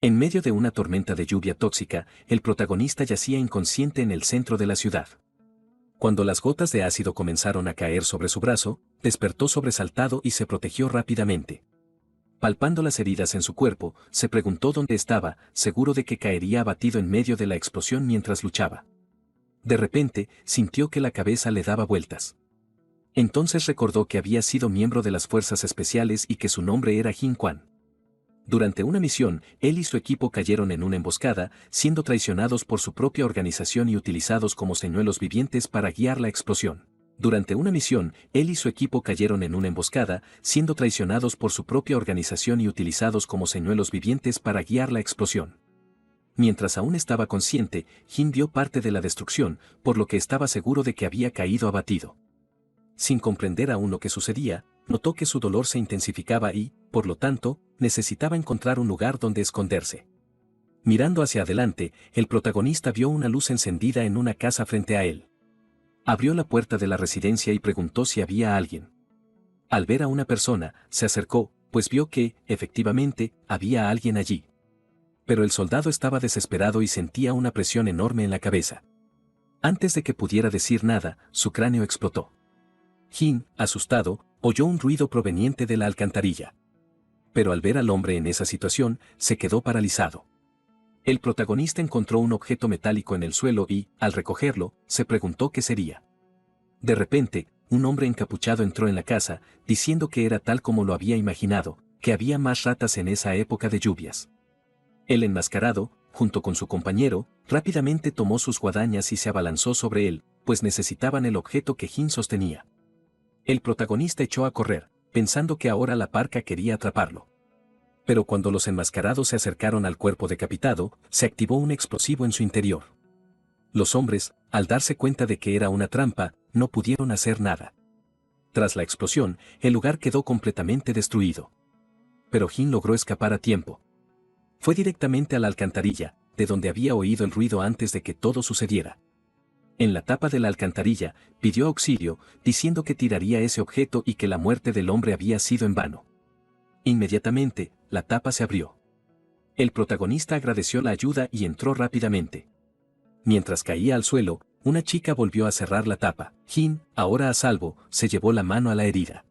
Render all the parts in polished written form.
En medio de una tormenta de lluvia tóxica, el protagonista yacía inconsciente en el centro de la ciudad. Cuando las gotas de ácido comenzaron a caer sobre su brazo, despertó sobresaltado y se protegió rápidamente. Palpando las heridas en su cuerpo, se preguntó dónde estaba, seguro de que caería abatido en medio de la explosión mientras luchaba. De repente, sintió que la cabeza le daba vueltas. Entonces recordó que había sido miembro de las fuerzas especiales y que su nombre era Jin Kwan. Durante una misión, él y su equipo cayeron en una emboscada, siendo traicionados por su propia organización y utilizados como señuelos vivientes para guiar la explosión. Durante una misión, él y su equipo cayeron en una emboscada, siendo traicionados por su propia organización y utilizados como señuelos vivientes para guiar la explosión. Mientras aún estaba consciente, Jin vio parte de la destrucción, por lo que estaba seguro de que había caído abatido. Sin comprender aún lo que sucedía, notó que su dolor se intensificaba y, por lo tanto, necesitaba encontrar un lugar donde esconderse. Mirando hacia adelante, el protagonista vio una luz encendida en una casa frente a él. Abrió la puerta de la residencia y preguntó si había alguien. Al ver a una persona, se acercó, pues vio que, efectivamente, había alguien allí. Pero el soldado estaba desesperado y sentía una presión enorme en la cabeza. Antes de que pudiera decir nada, su cráneo explotó. Jin, asustado, oyó un ruido proveniente de la alcantarilla. Pero al ver al hombre en esa situación, se quedó paralizado. El protagonista encontró un objeto metálico en el suelo y, al recogerlo, se preguntó qué sería. De repente, un hombre encapuchado entró en la casa, diciendo que era tal como lo había imaginado, que había más ratas en esa época de lluvias. El enmascarado, junto con su compañero, rápidamente tomó sus guadañas y se abalanzó sobre él, pues necesitaban el objeto que Jin sostenía. El protagonista echó a correr, pensando que ahora la parca quería atraparlo. Pero cuando los enmascarados se acercaron al cuerpo decapitado, se activó un explosivo en su interior. Los hombres, al darse cuenta de que era una trampa, no pudieron hacer nada. Tras la explosión, el lugar quedó completamente destruido. Pero Jin logró escapar a tiempo. Fue directamente a la alcantarilla, de donde había oído el ruido antes de que todo sucediera. En la tapa de la alcantarilla, pidió auxilio, diciendo que tiraría ese objeto y que la muerte del hombre había sido en vano. Inmediatamente, la tapa se abrió. El protagonista agradeció la ayuda y entró rápidamente. Mientras caía al suelo, una chica volvió a cerrar la tapa. Jin, ahora a salvo, se llevó la mano a la herida.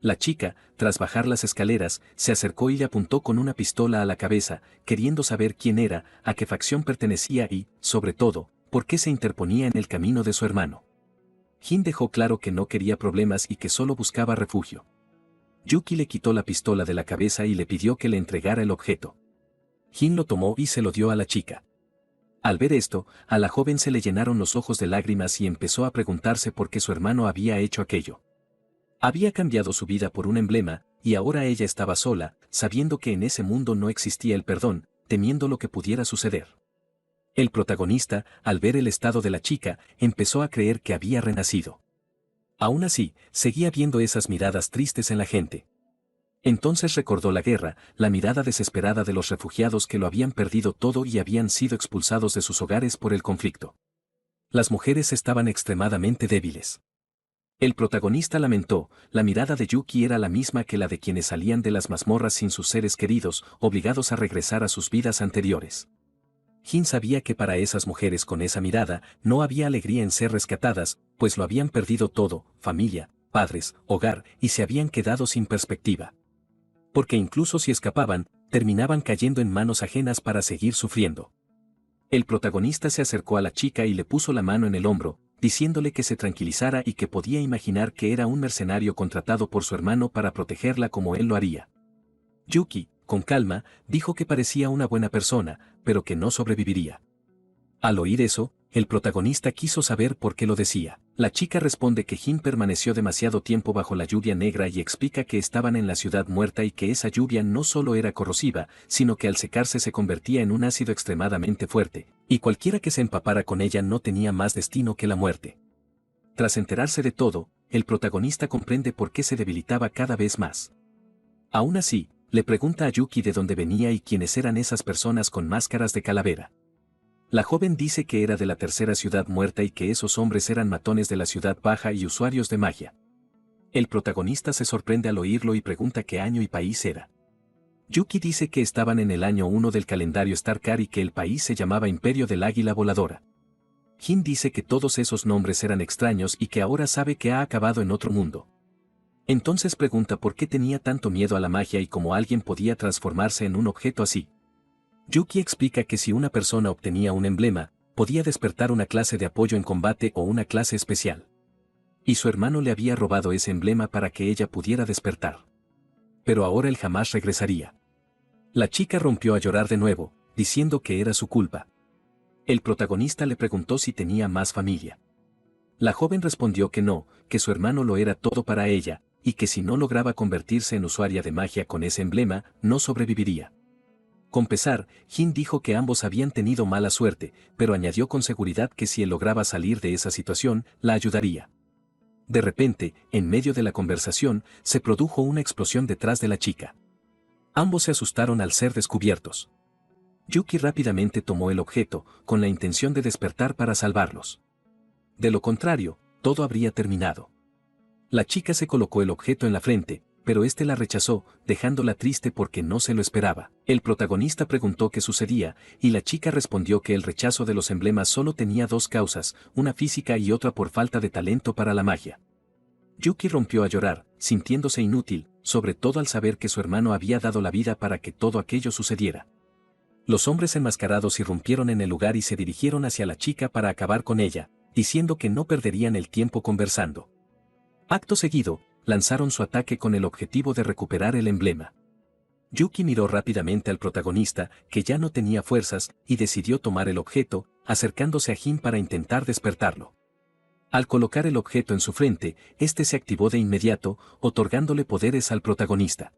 La chica, tras bajar las escaleras, se acercó y le apuntó con una pistola a la cabeza, queriendo saber quién era, a qué facción pertenecía y, sobre todo, por qué se interponía en el camino de su hermano. Jin dejó claro que no quería problemas y que solo buscaba refugio. Yuki le quitó la pistola de la cabeza y le pidió que le entregara el objeto. Jin lo tomó y se lo dio a la chica. Al ver esto, a la joven se le llenaron los ojos de lágrimas y empezó a preguntarse por qué su hermano había hecho aquello. Había cambiado su vida por un emblema, y ahora ella estaba sola, sabiendo que en ese mundo no existía el perdón, temiendo lo que pudiera suceder. El protagonista, al ver el estado de la chica, empezó a creer que había renacido. Aún así, seguía viendo esas miradas tristes en la gente. Entonces recordó la guerra, la mirada desesperada de los refugiados que lo habían perdido todo y habían sido expulsados de sus hogares por el conflicto. Las mujeres estaban extremadamente débiles. El protagonista lamentó, la mirada de Yuki era la misma que la de quienes salían de las mazmorras sin sus seres queridos, obligados a regresar a sus vidas anteriores. Jin sabía que para esas mujeres con esa mirada no había alegría en ser rescatadas, pues lo habían perdido todo, familia, padres, hogar, y se habían quedado sin perspectiva. Porque incluso si escapaban, terminaban cayendo en manos ajenas para seguir sufriendo. El protagonista se acercó a la chica y le puso la mano en el hombro, diciéndole que se tranquilizara y que podía imaginar que era un mercenario contratado por su hermano para protegerla como él lo haría. Yuki, con calma, dijo que parecía una buena persona, pero que no sobreviviría. Al oír eso, el protagonista quiso saber por qué lo decía. La chica responde que Jin permaneció demasiado tiempo bajo la lluvia negra y explica que estaban en la ciudad muerta y que esa lluvia no solo era corrosiva, sino que al secarse se convertía en un ácido extremadamente fuerte, y cualquiera que se empapara con ella no tenía más destino que la muerte. Tras enterarse de todo, el protagonista comprende por qué se debilitaba cada vez más. Aún así, le pregunta a Yuki de dónde venía y quiénes eran esas personas con máscaras de calavera. La joven dice que era de la tercera ciudad muerta y que esos hombres eran matones de la ciudad baja y usuarios de magia. El protagonista se sorprende al oírlo y pregunta qué año y país era. Yuki dice que estaban en el año 1 del calendario Starkar y que el país se llamaba Imperio del Águila Voladora. Jin dice que todos esos nombres eran extraños y que ahora sabe que ha acabado en otro mundo. Entonces pregunta por qué tenía tanto miedo a la magia y cómo alguien podía transformarse en un objeto así. Yuki explica que si una persona obtenía un emblema, podía despertar una clase de apoyo en combate o una clase especial. Y su hermano le había robado ese emblema para que ella pudiera despertar. Pero ahora él jamás regresaría. La chica rompió a llorar de nuevo, diciendo que era su culpa. El protagonista le preguntó si tenía más familia. La joven respondió que no, que su hermano lo era todo para ella, y que si no lograba convertirse en usuaria de magia con ese emblema, no sobreviviría. Con pesar, Jin dijo que ambos habían tenido mala suerte, pero añadió con seguridad que si él lograba salir de esa situación, la ayudaría. De repente, en medio de la conversación, se produjo una explosión detrás de la chica. Ambos se asustaron al ser descubiertos. Yuki rápidamente tomó el objeto, con la intención de despertar para salvarlos. De lo contrario, todo habría terminado. La chica se colocó el objeto en la frente, pero este la rechazó, dejándola triste porque no se lo esperaba. El protagonista preguntó qué sucedía, y la chica respondió que el rechazo de los emblemas solo tenía dos causas, una física y otra por falta de talento para la magia. Yuki rompió a llorar, sintiéndose inútil, sobre todo al saber que su hermano había dado la vida para que todo aquello sucediera. Los hombres enmascarados irrumpieron en el lugar y se dirigieron hacia la chica para acabar con ella, diciendo que no perderían el tiempo conversando. Acto seguido, lanzaron su ataque con el objetivo de recuperar el emblema. Yuki miró rápidamente al protagonista, que ya no tenía fuerzas, y decidió tomar el objeto, acercándose a Jin para intentar despertarlo. Al colocar el objeto en su frente, este se activó de inmediato, otorgándole poderes al protagonista.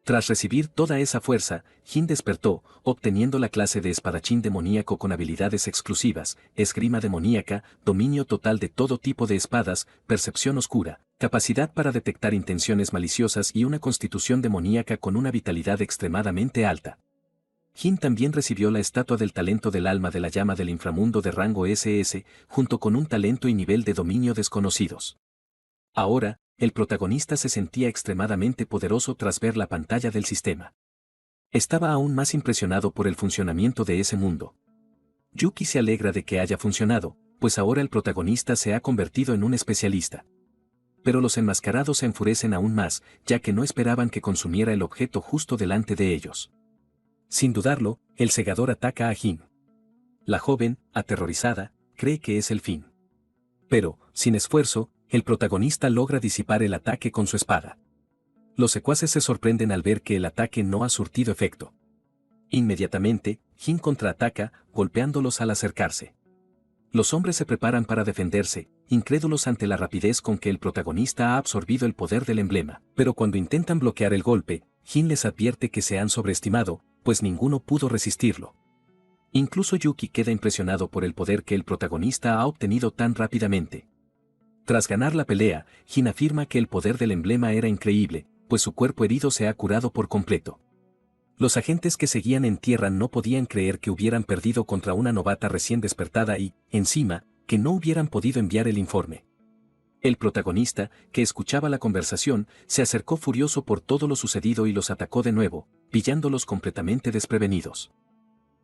Tras recibir toda esa fuerza, Jin despertó, obteniendo la clase de espadachín demoníaco con habilidades exclusivas, esgrima demoníaca, dominio total de todo tipo de espadas, percepción oscura, capacidad para detectar intenciones maliciosas y una constitución demoníaca con una vitalidad extremadamente alta. Jin también recibió la estatua del talento del alma de la llama del inframundo de rango SS, junto con un talento y nivel de dominio desconocidos. Ahora, el protagonista se sentía extremadamente poderoso tras ver la pantalla del sistema. Estaba aún más impresionado por el funcionamiento de ese mundo. Yuki se alegra de que haya funcionado, pues ahora el protagonista se ha convertido en un especialista. Pero los enmascarados se enfurecen aún más, ya que no esperaban que consumiera el objeto justo delante de ellos. Sin dudarlo, el segador ataca a Jin. La joven, aterrorizada, cree que es el fin. Pero, sin esfuerzo, el protagonista logra disipar el ataque con su espada. Los secuaces se sorprenden al ver que el ataque no ha surtido efecto. Inmediatamente, Jin contraataca, golpeándolos al acercarse. Los hombres se preparan para defenderse, incrédulos ante la rapidez con que el protagonista ha absorbido el poder del emblema. Pero cuando intentan bloquear el golpe, Jin les advierte que se han sobreestimado, pues ninguno pudo resistirlo. Incluso Yuki queda impresionado por el poder que el protagonista ha obtenido tan rápidamente. Tras ganar la pelea, Jin afirma que el poder del emblema era increíble, pues su cuerpo herido se ha curado por completo. Los agentes que seguían en tierra no podían creer que hubieran perdido contra una novata recién despertada y, encima, que no hubieran podido enviar el informe. El protagonista, que escuchaba la conversación, se acercó furioso por todo lo sucedido y los atacó de nuevo, pillándolos completamente desprevenidos.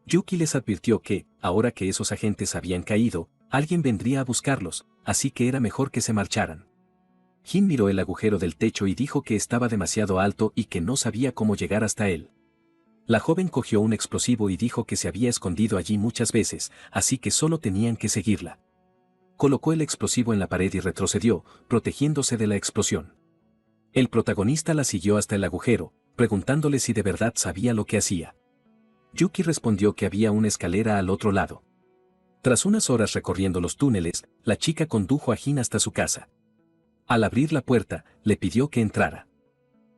Yuki les advirtió que, ahora que esos agentes habían caído, alguien vendría a buscarlos, así que era mejor que se marcharan. Jin miró el agujero del techo y dijo que estaba demasiado alto y que no sabía cómo llegar hasta él. La joven cogió un explosivo y dijo que se había escondido allí muchas veces, así que solo tenían que seguirla. Colocó el explosivo en la pared y retrocedió, protegiéndose de la explosión. El protagonista la siguió hasta el agujero, preguntándole si de verdad sabía lo que hacía. Yuki respondió que había una escalera al otro lado. Tras unas horas recorriendo los túneles, la chica condujo a Jin hasta su casa. Al abrir la puerta, le pidió que entrara.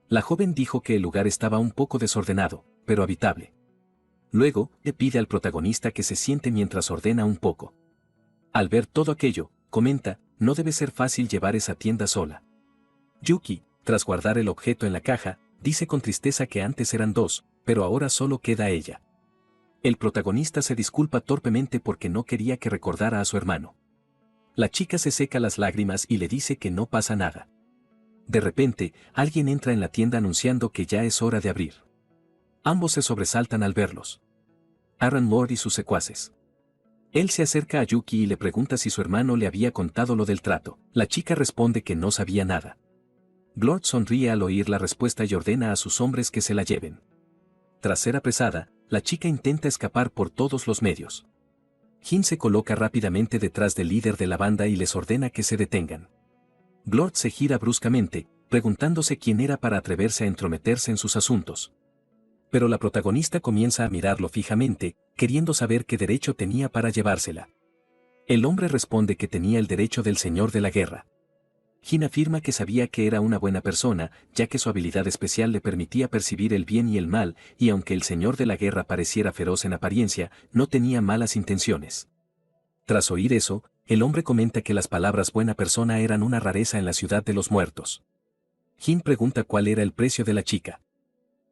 La joven dijo que el lugar estaba un poco desordenado, pero habitable. Luego, le pide al protagonista que se siente mientras ordena un poco. Al ver todo aquello, comenta, no debe ser fácil llevar esa tienda sola. Yuki, tras guardar el objeto en la caja, dice con tristeza que antes eran dos, pero ahora solo queda ella. El protagonista se disculpa torpemente porque no quería que recordara a su hermano. La chica se seca las lágrimas y le dice que no pasa nada. De repente, alguien entra en la tienda anunciando que ya es hora de abrir. Ambos se sobresaltan al verlos. Aaron Moore y sus secuaces. Él se acerca a Yuki y le pregunta si su hermano le había contado lo del trato. La chica responde que no sabía nada. Glord sonríe al oír la respuesta y ordena a sus hombres que se la lleven. Tras ser apresada, la chica intenta escapar por todos los medios. Jin se coloca rápidamente detrás del líder de la banda y les ordena que se detengan. Glord se gira bruscamente, preguntándose quién era para atreverse a entrometerse en sus asuntos. Pero la protagonista comienza a mirarlo fijamente, queriendo saber qué derecho tenía para llevársela. El hombre responde que tenía el derecho del señor de la guerra. Jin afirma que sabía que era una buena persona, ya que su habilidad especial le permitía percibir el bien y el mal, y aunque el señor de la guerra pareciera feroz en apariencia, no tenía malas intenciones. Tras oír eso, el hombre comenta que las palabras buena persona eran una rareza en la ciudad de los muertos. Jin pregunta cuál era el precio de la chica.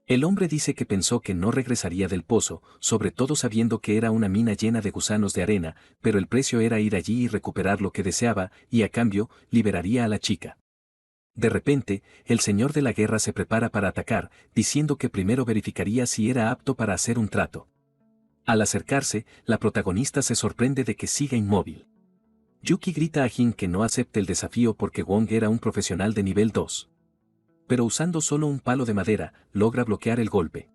El hombre dice que pensó que no regresaría del pozo, sobre todo sabiendo que era una mina llena de gusanos de arena, pero el precio era ir allí y recuperar lo que deseaba, y a cambio, liberaría a la chica. De repente, el señor de la guerra se prepara para atacar, diciendo que primero verificaría si era apto para hacer un trato. Al acercarse, la protagonista se sorprende de que siga inmóvil. Yuki grita a Jin que no acepte el desafío porque Wong era un profesional de nivel 2. Pero usando solo un palo de madera, logra bloquear el golpe.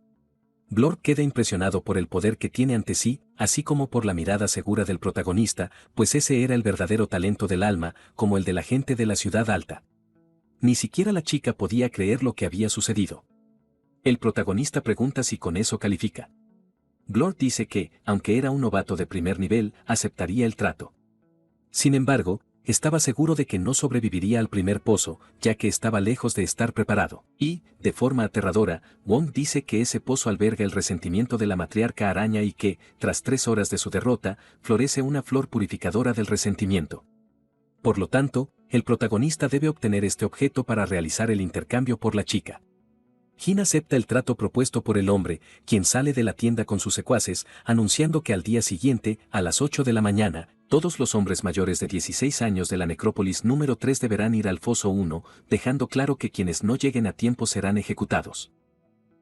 Glord queda impresionado por el poder que tiene ante sí, así como por la mirada segura del protagonista, pues ese era el verdadero talento del alma, como el de la gente de la ciudad alta. Ni siquiera la chica podía creer lo que había sucedido. El protagonista pregunta si con eso califica. Glord dice que, aunque era un novato de primer nivel, aceptaría el trato. Sin embargo, estaba seguro de que no sobreviviría al primer pozo, ya que estaba lejos de estar preparado. Y, de forma aterradora, Wong dice que ese pozo alberga el resentimiento de la matriarca araña y que, tras 3 horas de su derrota, florece una flor purificadora del resentimiento. Por lo tanto, el protagonista debe obtener este objeto para realizar el intercambio por la chica. Jin acepta el trato propuesto por el hombre, quien sale de la tienda con sus secuaces, anunciando que al día siguiente, a las 8 de la mañana, todos los hombres mayores de 16 años de la necrópolis número 3 deberán ir al foso 1, dejando claro que quienes no lleguen a tiempo serán ejecutados.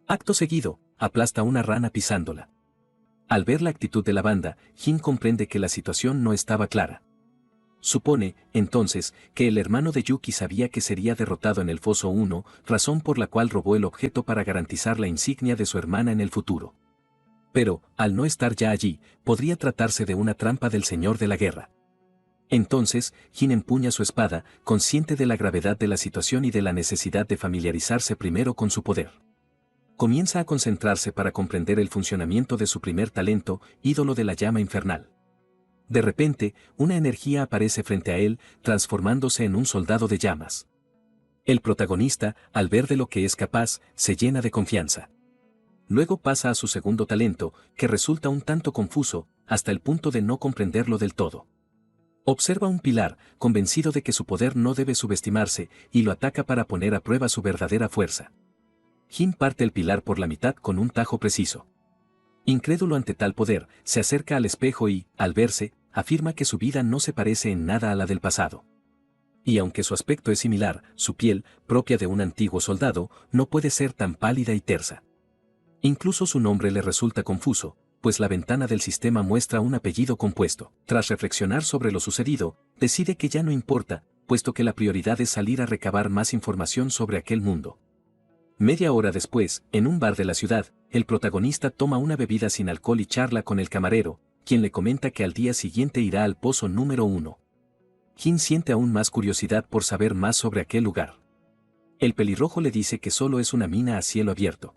Acto seguido, aplasta una rana pisándola. Al ver la actitud de la banda, Jin comprende que la situación no estaba clara. Supone, entonces, que el hermano de Yuki sabía que sería derrotado en el foso 1, razón por la cual robó el objeto para garantizar la insignia de su hermana en el futuro. Pero, al no estar ya allí, podría tratarse de una trampa del señor de la guerra. Entonces, Jin empuña su espada, consciente de la gravedad de la situación y de la necesidad de familiarizarse primero con su poder. Comienza a concentrarse para comprender el funcionamiento de su primer talento, ídolo de la llama infernal. De repente, una energía aparece frente a él, transformándose en un soldado de llamas. El protagonista, al ver de lo que es capaz, se llena de confianza. Luego pasa a su segundo talento, que resulta un tanto confuso, hasta el punto de no comprenderlo del todo. Observa un pilar, convencido de que su poder no debe subestimarse, y lo ataca para poner a prueba su verdadera fuerza. Jin parte el pilar por la mitad con un tajo preciso. Incrédulo ante tal poder, se acerca al espejo y, al verse, afirma que su vida no se parece en nada a la del pasado. Y aunque su aspecto es similar, su piel, propia de un antiguo soldado, no puede ser tan pálida y tersa. Incluso su nombre le resulta confuso, pues la ventana del sistema muestra un apellido compuesto. Tras reflexionar sobre lo sucedido, decide que ya no importa, puesto que la prioridad es salir a recabar más información sobre aquel mundo. Media hora después, en un bar de la ciudad, el protagonista toma una bebida sin alcohol y charla con el camarero, quien le comenta que al día siguiente irá al pozo número 1. Jin siente aún más curiosidad por saber más sobre aquel lugar. El pelirrojo le dice que solo es una mina a cielo abierto.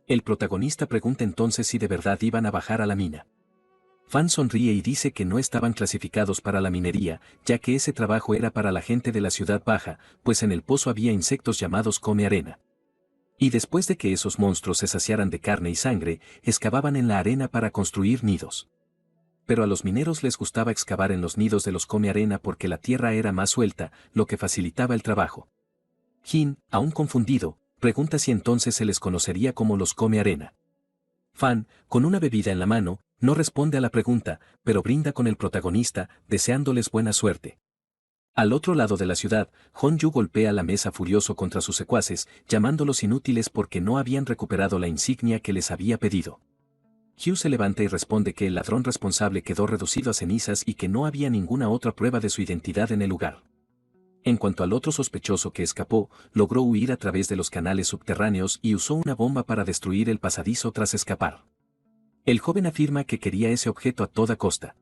El protagonista pregunta entonces si de verdad iban a bajar a la mina. Fan sonríe y dice que no estaban clasificados para la minería, ya que ese trabajo era para la gente de la ciudad baja, pues en el pozo había insectos llamados come arena. Y después de que esos monstruos se saciaran de carne y sangre, excavaban en la arena para construir nidos. Pero a los mineros les gustaba excavar en los nidos de los come arena porque la tierra era más suelta, lo que facilitaba el trabajo. Jin, aún confundido, pregunta si entonces se les conocería como los come arena. Fan, con una bebida en la mano, no responde a la pregunta, pero brinda con el protagonista, deseándoles buena suerte. Al otro lado de la ciudad, Hon-yu golpea la mesa furioso contra sus secuaces, llamándolos inútiles porque no habían recuperado la insignia que les había pedido. Hugh se levanta y responde que el ladrón responsable quedó reducido a cenizas y que no había ninguna otra prueba de su identidad en el lugar. En cuanto al otro sospechoso que escapó, logró huir a través de los canales subterráneos y usó una bomba para destruir el pasadizo tras escapar. El joven afirma que quería ese objeto a toda costa.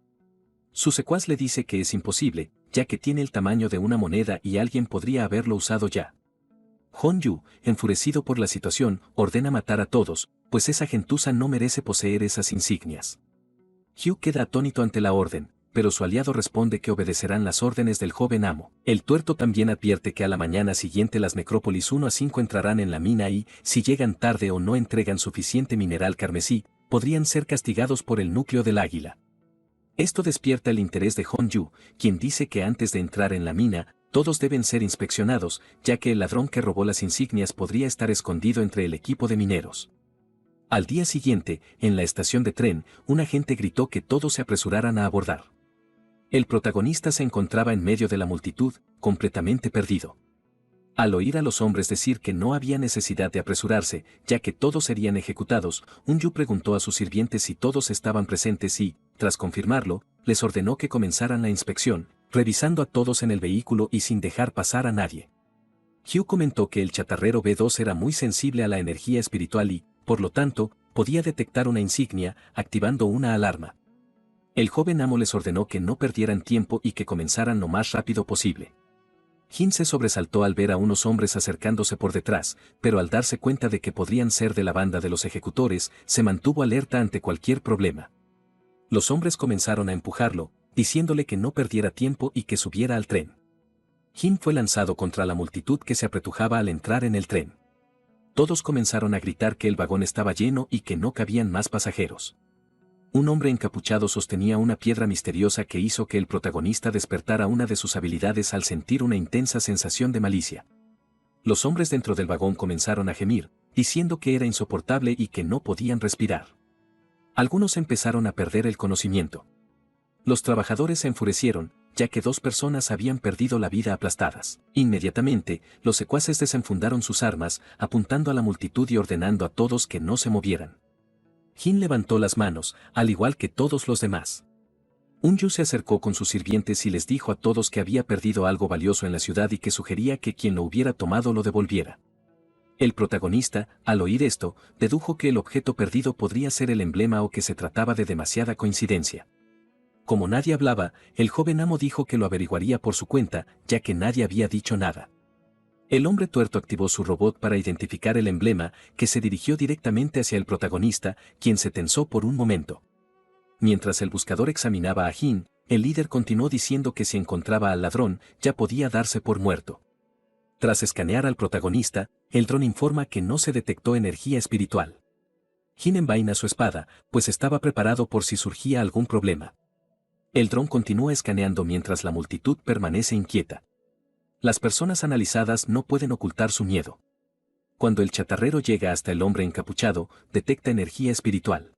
Su secuaz le dice que es imposible, ya que tiene el tamaño de una moneda y alguien podría haberlo usado ya. Hon-yu, enfurecido por la situación, ordena matar a todos, pues esa gentuza no merece poseer esas insignias. Hugh queda atónito ante la orden, pero su aliado responde que obedecerán las órdenes del joven amo. El tuerto también advierte que a la mañana siguiente las necrópolis 1 a 5 entrarán en la mina y, si llegan tarde o no entregan suficiente mineral carmesí, podrían ser castigados por el núcleo del águila. Esto despierta el interés de Hon-yu, quien dice que antes de entrar en la mina, todos deben ser inspeccionados, ya que el ladrón que robó las insignias podría estar escondido entre el equipo de mineros. Al día siguiente, en la estación de tren, un agente gritó que todos se apresuraran a abordar. El protagonista se encontraba en medio de la multitud, completamente perdido. Al oír a los hombres decir que no había necesidad de apresurarse, ya que todos serían ejecutados, Hon-yu preguntó a sus sirvientes si todos estaban presentes y, tras confirmarlo, les ordenó que comenzaran la inspección, revisando a todos en el vehículo y sin dejar pasar a nadie. Hugh comentó que el chatarrero B2 era muy sensible a la energía espiritual y, por lo tanto, podía detectar una insignia, activando una alarma. El joven amo les ordenó que no perdieran tiempo y que comenzaran lo más rápido posible. Jin se sobresaltó al ver a unos hombres acercándose por detrás, pero al darse cuenta de que podrían ser de la banda de los ejecutores, se mantuvo alerta ante cualquier problema. Los hombres comenzaron a empujarlo, diciéndole que no perdiera tiempo y que subiera al tren. Jin fue lanzado contra la multitud que se apretujaba al entrar en el tren. Todos comenzaron a gritar que el vagón estaba lleno y que no cabían más pasajeros. Un hombre encapuchado sostenía una piedra misteriosa que hizo que el protagonista despertara una de sus habilidades al sentir una intensa sensación de malicia. Los hombres dentro del vagón comenzaron a gemir, diciendo que era insoportable y que no podían respirar. Algunos empezaron a perder el conocimiento. Los trabajadores se enfurecieron, ya que 2 personas habían perdido la vida aplastadas. Inmediatamente, los secuaces desenfundaron sus armas, apuntando a la multitud y ordenando a todos que no se movieran. Jin levantó las manos, al igual que todos los demás. Hon-yu se acercó con sus sirvientes y les dijo a todos que había perdido algo valioso en la ciudad y que sugería que quien lo hubiera tomado lo devolviera. El protagonista, al oír esto, dedujo que el objeto perdido podría ser el emblema o que se trataba de demasiada coincidencia. Como nadie hablaba, el joven amo dijo que lo averiguaría por su cuenta, ya que nadie había dicho nada. El hombre tuerto activó su robot para identificar el emblema, que se dirigió directamente hacia el protagonista, quien se tensó por un momento. Mientras el buscador examinaba a Jin, el líder continuó diciendo que si encontraba al ladrón, ya podía darse por muerto. Tras escanear al protagonista, el dron informa que no se detectó energía espiritual. Jin envaina su espada, pues estaba preparado por si surgía algún problema. El dron continúa escaneando mientras la multitud permanece inquieta. Las personas analizadas no pueden ocultar su miedo. Cuando el chatarrero llega hasta el hombre encapuchado, detecta energía espiritual.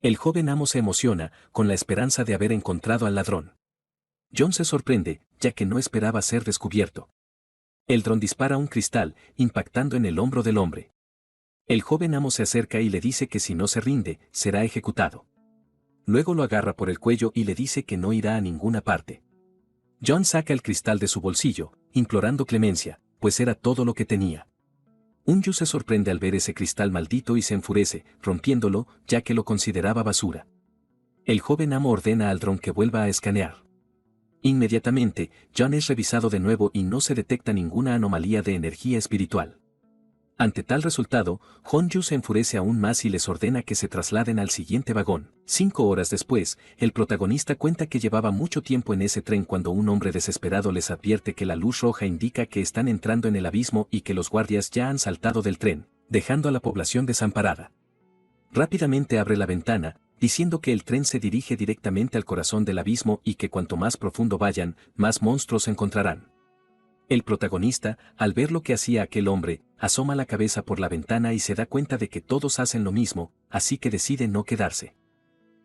El joven amo se emociona, con la esperanza de haber encontrado al ladrón. John se sorprende, ya que no esperaba ser descubierto. El dron dispara un cristal, impactando en el hombro del hombre. El joven amo se acerca y le dice que si no se rinde, será ejecutado. Luego lo agarra por el cuello y le dice que no irá a ninguna parte. John saca el cristal de su bolsillo, implorando clemencia, pues era todo lo que tenía. Hon-yu se sorprende al ver ese cristal maldito y se enfurece, rompiéndolo, ya que lo consideraba basura. El joven amo ordena al dron que vuelva a escanear. Inmediatamente, John es revisado de nuevo y no se detecta ninguna anomalía de energía espiritual. Ante tal resultado, Hon-yu se enfurece aún más y les ordena que se trasladen al siguiente vagón. 5 horas después, el protagonista cuenta que llevaba mucho tiempo en ese tren cuando un hombre desesperado les advierte que la luz roja indica que están entrando en el abismo y que los guardias ya han saltado del tren, dejando a la población desamparada. Rápidamente abre la ventana, diciendo que el tren se dirige directamente al corazón del abismo y que cuanto más profundo vayan, más monstruos encontrarán. El protagonista, al ver lo que hacía aquel hombre, asoma la cabeza por la ventana y se da cuenta de que todos hacen lo mismo, así que decide no quedarse.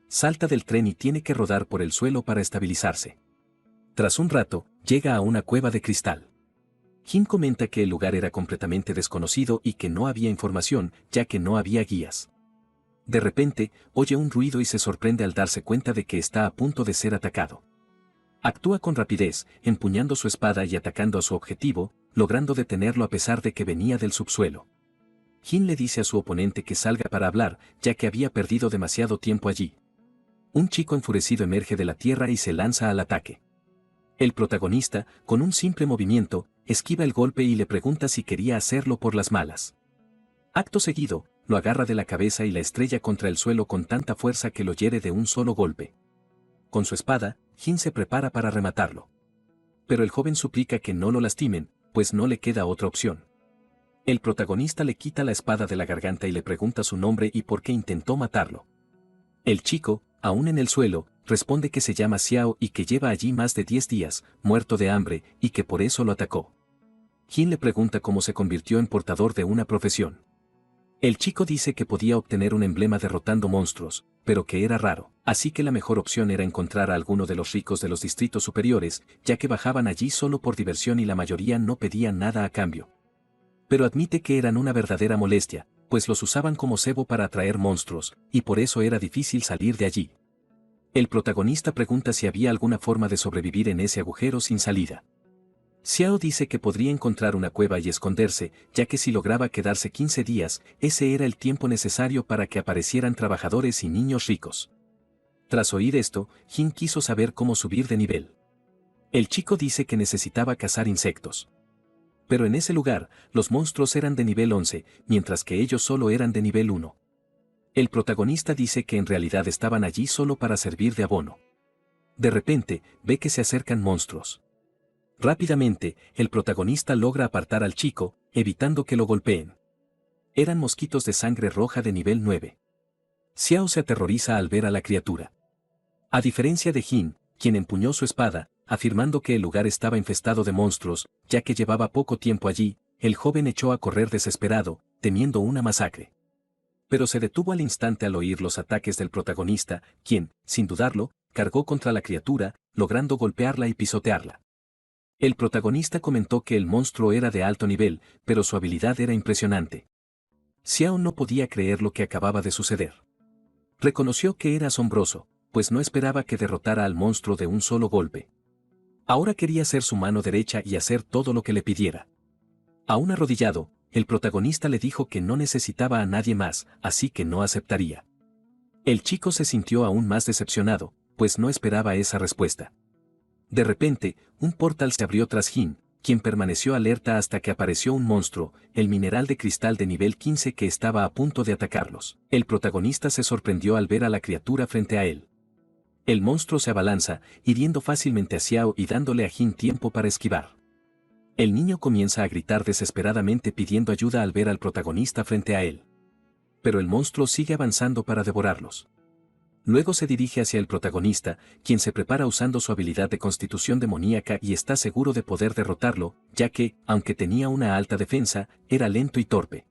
Salta del tren y tiene que rodar por el suelo para estabilizarse. Tras un rato, llega a una cueva de cristal. Jin comenta que el lugar era completamente desconocido y que no había información, ya que no había guías. De repente, oye un ruido y se sorprende al darse cuenta de que está a punto de ser atacado. Actúa con rapidez, empuñando su espada y atacando a su objetivo, logrando detenerlo a pesar de que venía del subsuelo. Jin le dice a su oponente que salga para hablar, ya que había perdido demasiado tiempo allí. Un chico enfurecido emerge de la tierra y se lanza al ataque. El protagonista, con un simple movimiento, esquiva el golpe y le pregunta si quería hacerlo por las malas. Acto seguido, lo agarra de la cabeza y la estrella contra el suelo con tanta fuerza que lo hiere de un solo golpe. Con su espada, Jin se prepara para rematarlo. Pero el joven suplica que no lo lastimen, pues no le queda otra opción. El protagonista le quita la espada de la garganta y le pregunta su nombre y por qué intentó matarlo. El chico, aún en el suelo, responde que se llama Xiao y que lleva allí más de 10 días, muerto de hambre, y que por eso lo atacó. Jin le pregunta cómo se convirtió en portador de una profesión. El chico dice que podía obtener un emblema derrotando monstruos, pero que era raro, así que la mejor opción era encontrar a alguno de los ricos de los distritos superiores, ya que bajaban allí solo por diversión y la mayoría no pedían nada a cambio. Pero admite que eran una verdadera molestia, pues los usaban como cebo para atraer monstruos, y por eso era difícil salir de allí. El protagonista pregunta si había alguna forma de sobrevivir en ese agujero sin salida. Xiao dice que podría encontrar una cueva y esconderse, ya que si lograba quedarse 15 días, ese era el tiempo necesario para que aparecieran trabajadores y niños ricos. Tras oír esto, Jin quiso saber cómo subir de nivel. El chico dice que necesitaba cazar insectos. Pero en ese lugar, los monstruos eran de nivel 11, mientras que ellos solo eran de nivel 1. El protagonista dice que en realidad estaban allí solo para servir de abono. De repente, ve que se acercan monstruos. Rápidamente, el protagonista logra apartar al chico, evitando que lo golpeen. Eran mosquitos de sangre roja de nivel 9. Xiao se aterroriza al ver a la criatura. A diferencia de Jin, quien empuñó su espada, afirmando que el lugar estaba infestado de monstruos, ya que llevaba poco tiempo allí, el joven echó a correr desesperado, temiendo una masacre. Pero se detuvo al instante al oír los ataques del protagonista, quien, sin dudarlo, cargó contra la criatura, logrando golpearla y pisotearla. El protagonista comentó que el monstruo era de alto nivel, pero su habilidad era impresionante. Xiao no podía creer lo que acababa de suceder. Reconoció que era asombroso, pues no esperaba que derrotara al monstruo de un solo golpe. Ahora quería ser su mano derecha y hacer todo lo que le pidiera. Aún arrodillado, el protagonista le dijo que no necesitaba a nadie más, así que no aceptaría. El chico se sintió aún más decepcionado, pues no esperaba esa respuesta. De repente, un portal se abrió tras Jin, quien permaneció alerta hasta que apareció un monstruo, el mineral de cristal de nivel 15 que estaba a punto de atacarlos. El protagonista se sorprendió al ver a la criatura frente a él. El monstruo se abalanza, hiriendo fácilmente a Xiao y dándole a Jin tiempo para esquivar. El niño comienza a gritar desesperadamente pidiendo ayuda al ver al protagonista frente a él. Pero el monstruo sigue avanzando para devorarlos. Luego se dirige hacia el protagonista, quien se prepara usando su habilidad de constitución demoníaca y está seguro de poder derrotarlo, ya que, aunque tenía una alta defensa, era lento y torpe.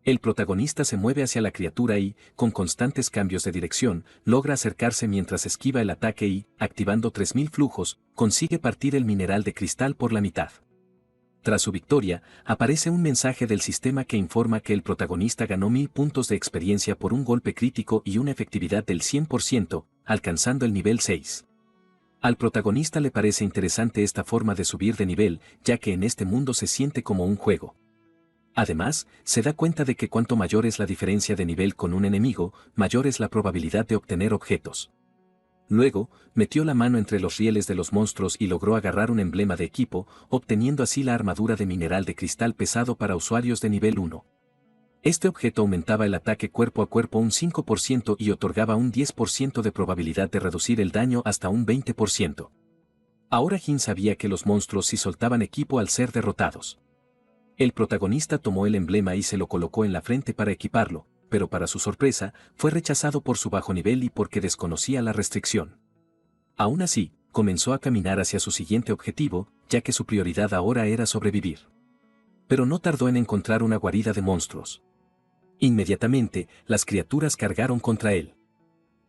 El protagonista se mueve hacia la criatura y, con constantes cambios de dirección, logra acercarse mientras esquiva el ataque y, activando 3000 flujos, consigue partir el mineral de cristal por la mitad. Tras su victoria, aparece un mensaje del sistema que informa que el protagonista ganó 1000 puntos de experiencia por un golpe crítico y una efectividad del 100%, alcanzando el nivel 6. Al protagonista le parece interesante esta forma de subir de nivel, ya que en este mundo se siente como un juego. Además, se da cuenta de que cuanto mayor es la diferencia de nivel con un enemigo, mayor es la probabilidad de obtener objetos. Luego, metió la mano entre los rieles de los monstruos y logró agarrar un emblema de equipo, obteniendo así la armadura de mineral de cristal pesado para usuarios de nivel 1. Este objeto aumentaba el ataque cuerpo a cuerpo un 5% y otorgaba un 10% de probabilidad de reducir el daño hasta un 20%. Ahora Jin sabía que los monstruos sí soltaban equipo al ser derrotados. El protagonista tomó el emblema y se lo colocó en la frente para equiparlo, pero para su sorpresa, fue rechazado por su bajo nivel y porque desconocía la restricción. Aún así, comenzó a caminar hacia su siguiente objetivo, ya que su prioridad ahora era sobrevivir. Pero no tardó en encontrar una guarida de monstruos. Inmediatamente, las criaturas cargaron contra él.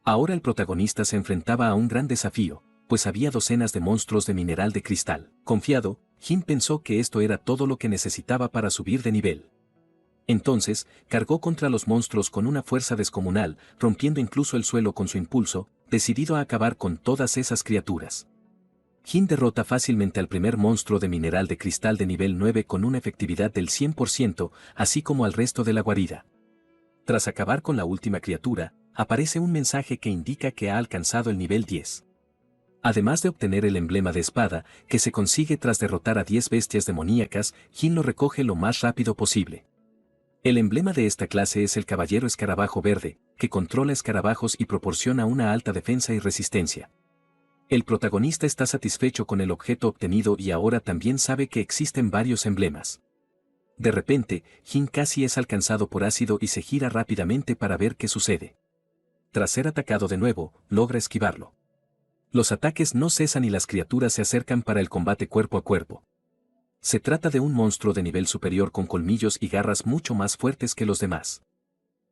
Ahora el protagonista se enfrentaba a un gran desafío, pues había docenas de monstruos de mineral de cristal. Confiado, Jin pensó que esto era todo lo que necesitaba para subir de nivel. Entonces, cargó contra los monstruos con una fuerza descomunal, rompiendo incluso el suelo con su impulso, decidido a acabar con todas esas criaturas. Jin derrota fácilmente al primer monstruo de mineral de cristal de nivel 9 con una efectividad del 100%, así como al resto de la guarida. Tras acabar con la última criatura, aparece un mensaje que indica que ha alcanzado el nivel 10. Además de obtener el emblema de espada, que se consigue tras derrotar a 10 bestias demoníacas, Jin lo recoge lo más rápido posible. El emblema de esta clase es el Caballero Escarabajo Verde, que controla escarabajos y proporciona una alta defensa y resistencia. El protagonista está satisfecho con el objeto obtenido y ahora también sabe que existen varios emblemas. De repente, Jin casi es alcanzado por ácido y se gira rápidamente para ver qué sucede. Tras ser atacado de nuevo, logra esquivarlo. Los ataques no cesan y las criaturas se acercan para el combate cuerpo a cuerpo. Se trata de un monstruo de nivel superior con colmillos y garras mucho más fuertes que los demás.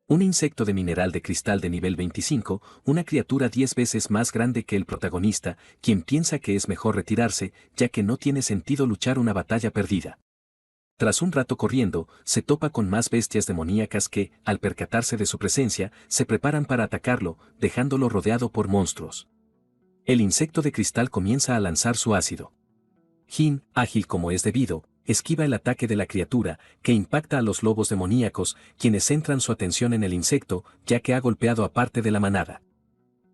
Un insecto de mineral de cristal de nivel 25, una criatura 10 veces más grande que el protagonista, quien piensa que es mejor retirarse, ya que no tiene sentido luchar una batalla perdida. Tras un rato corriendo, se topa con más bestias demoníacas que, al percatarse de su presencia, se preparan para atacarlo, dejándolo rodeado por monstruos. El insecto de cristal comienza a lanzar su ácido. Jin, ágil como es debido, esquiva el ataque de la criatura, que impacta a los lobos demoníacos, quienes centran su atención en el insecto, ya que ha golpeado a parte de la manada.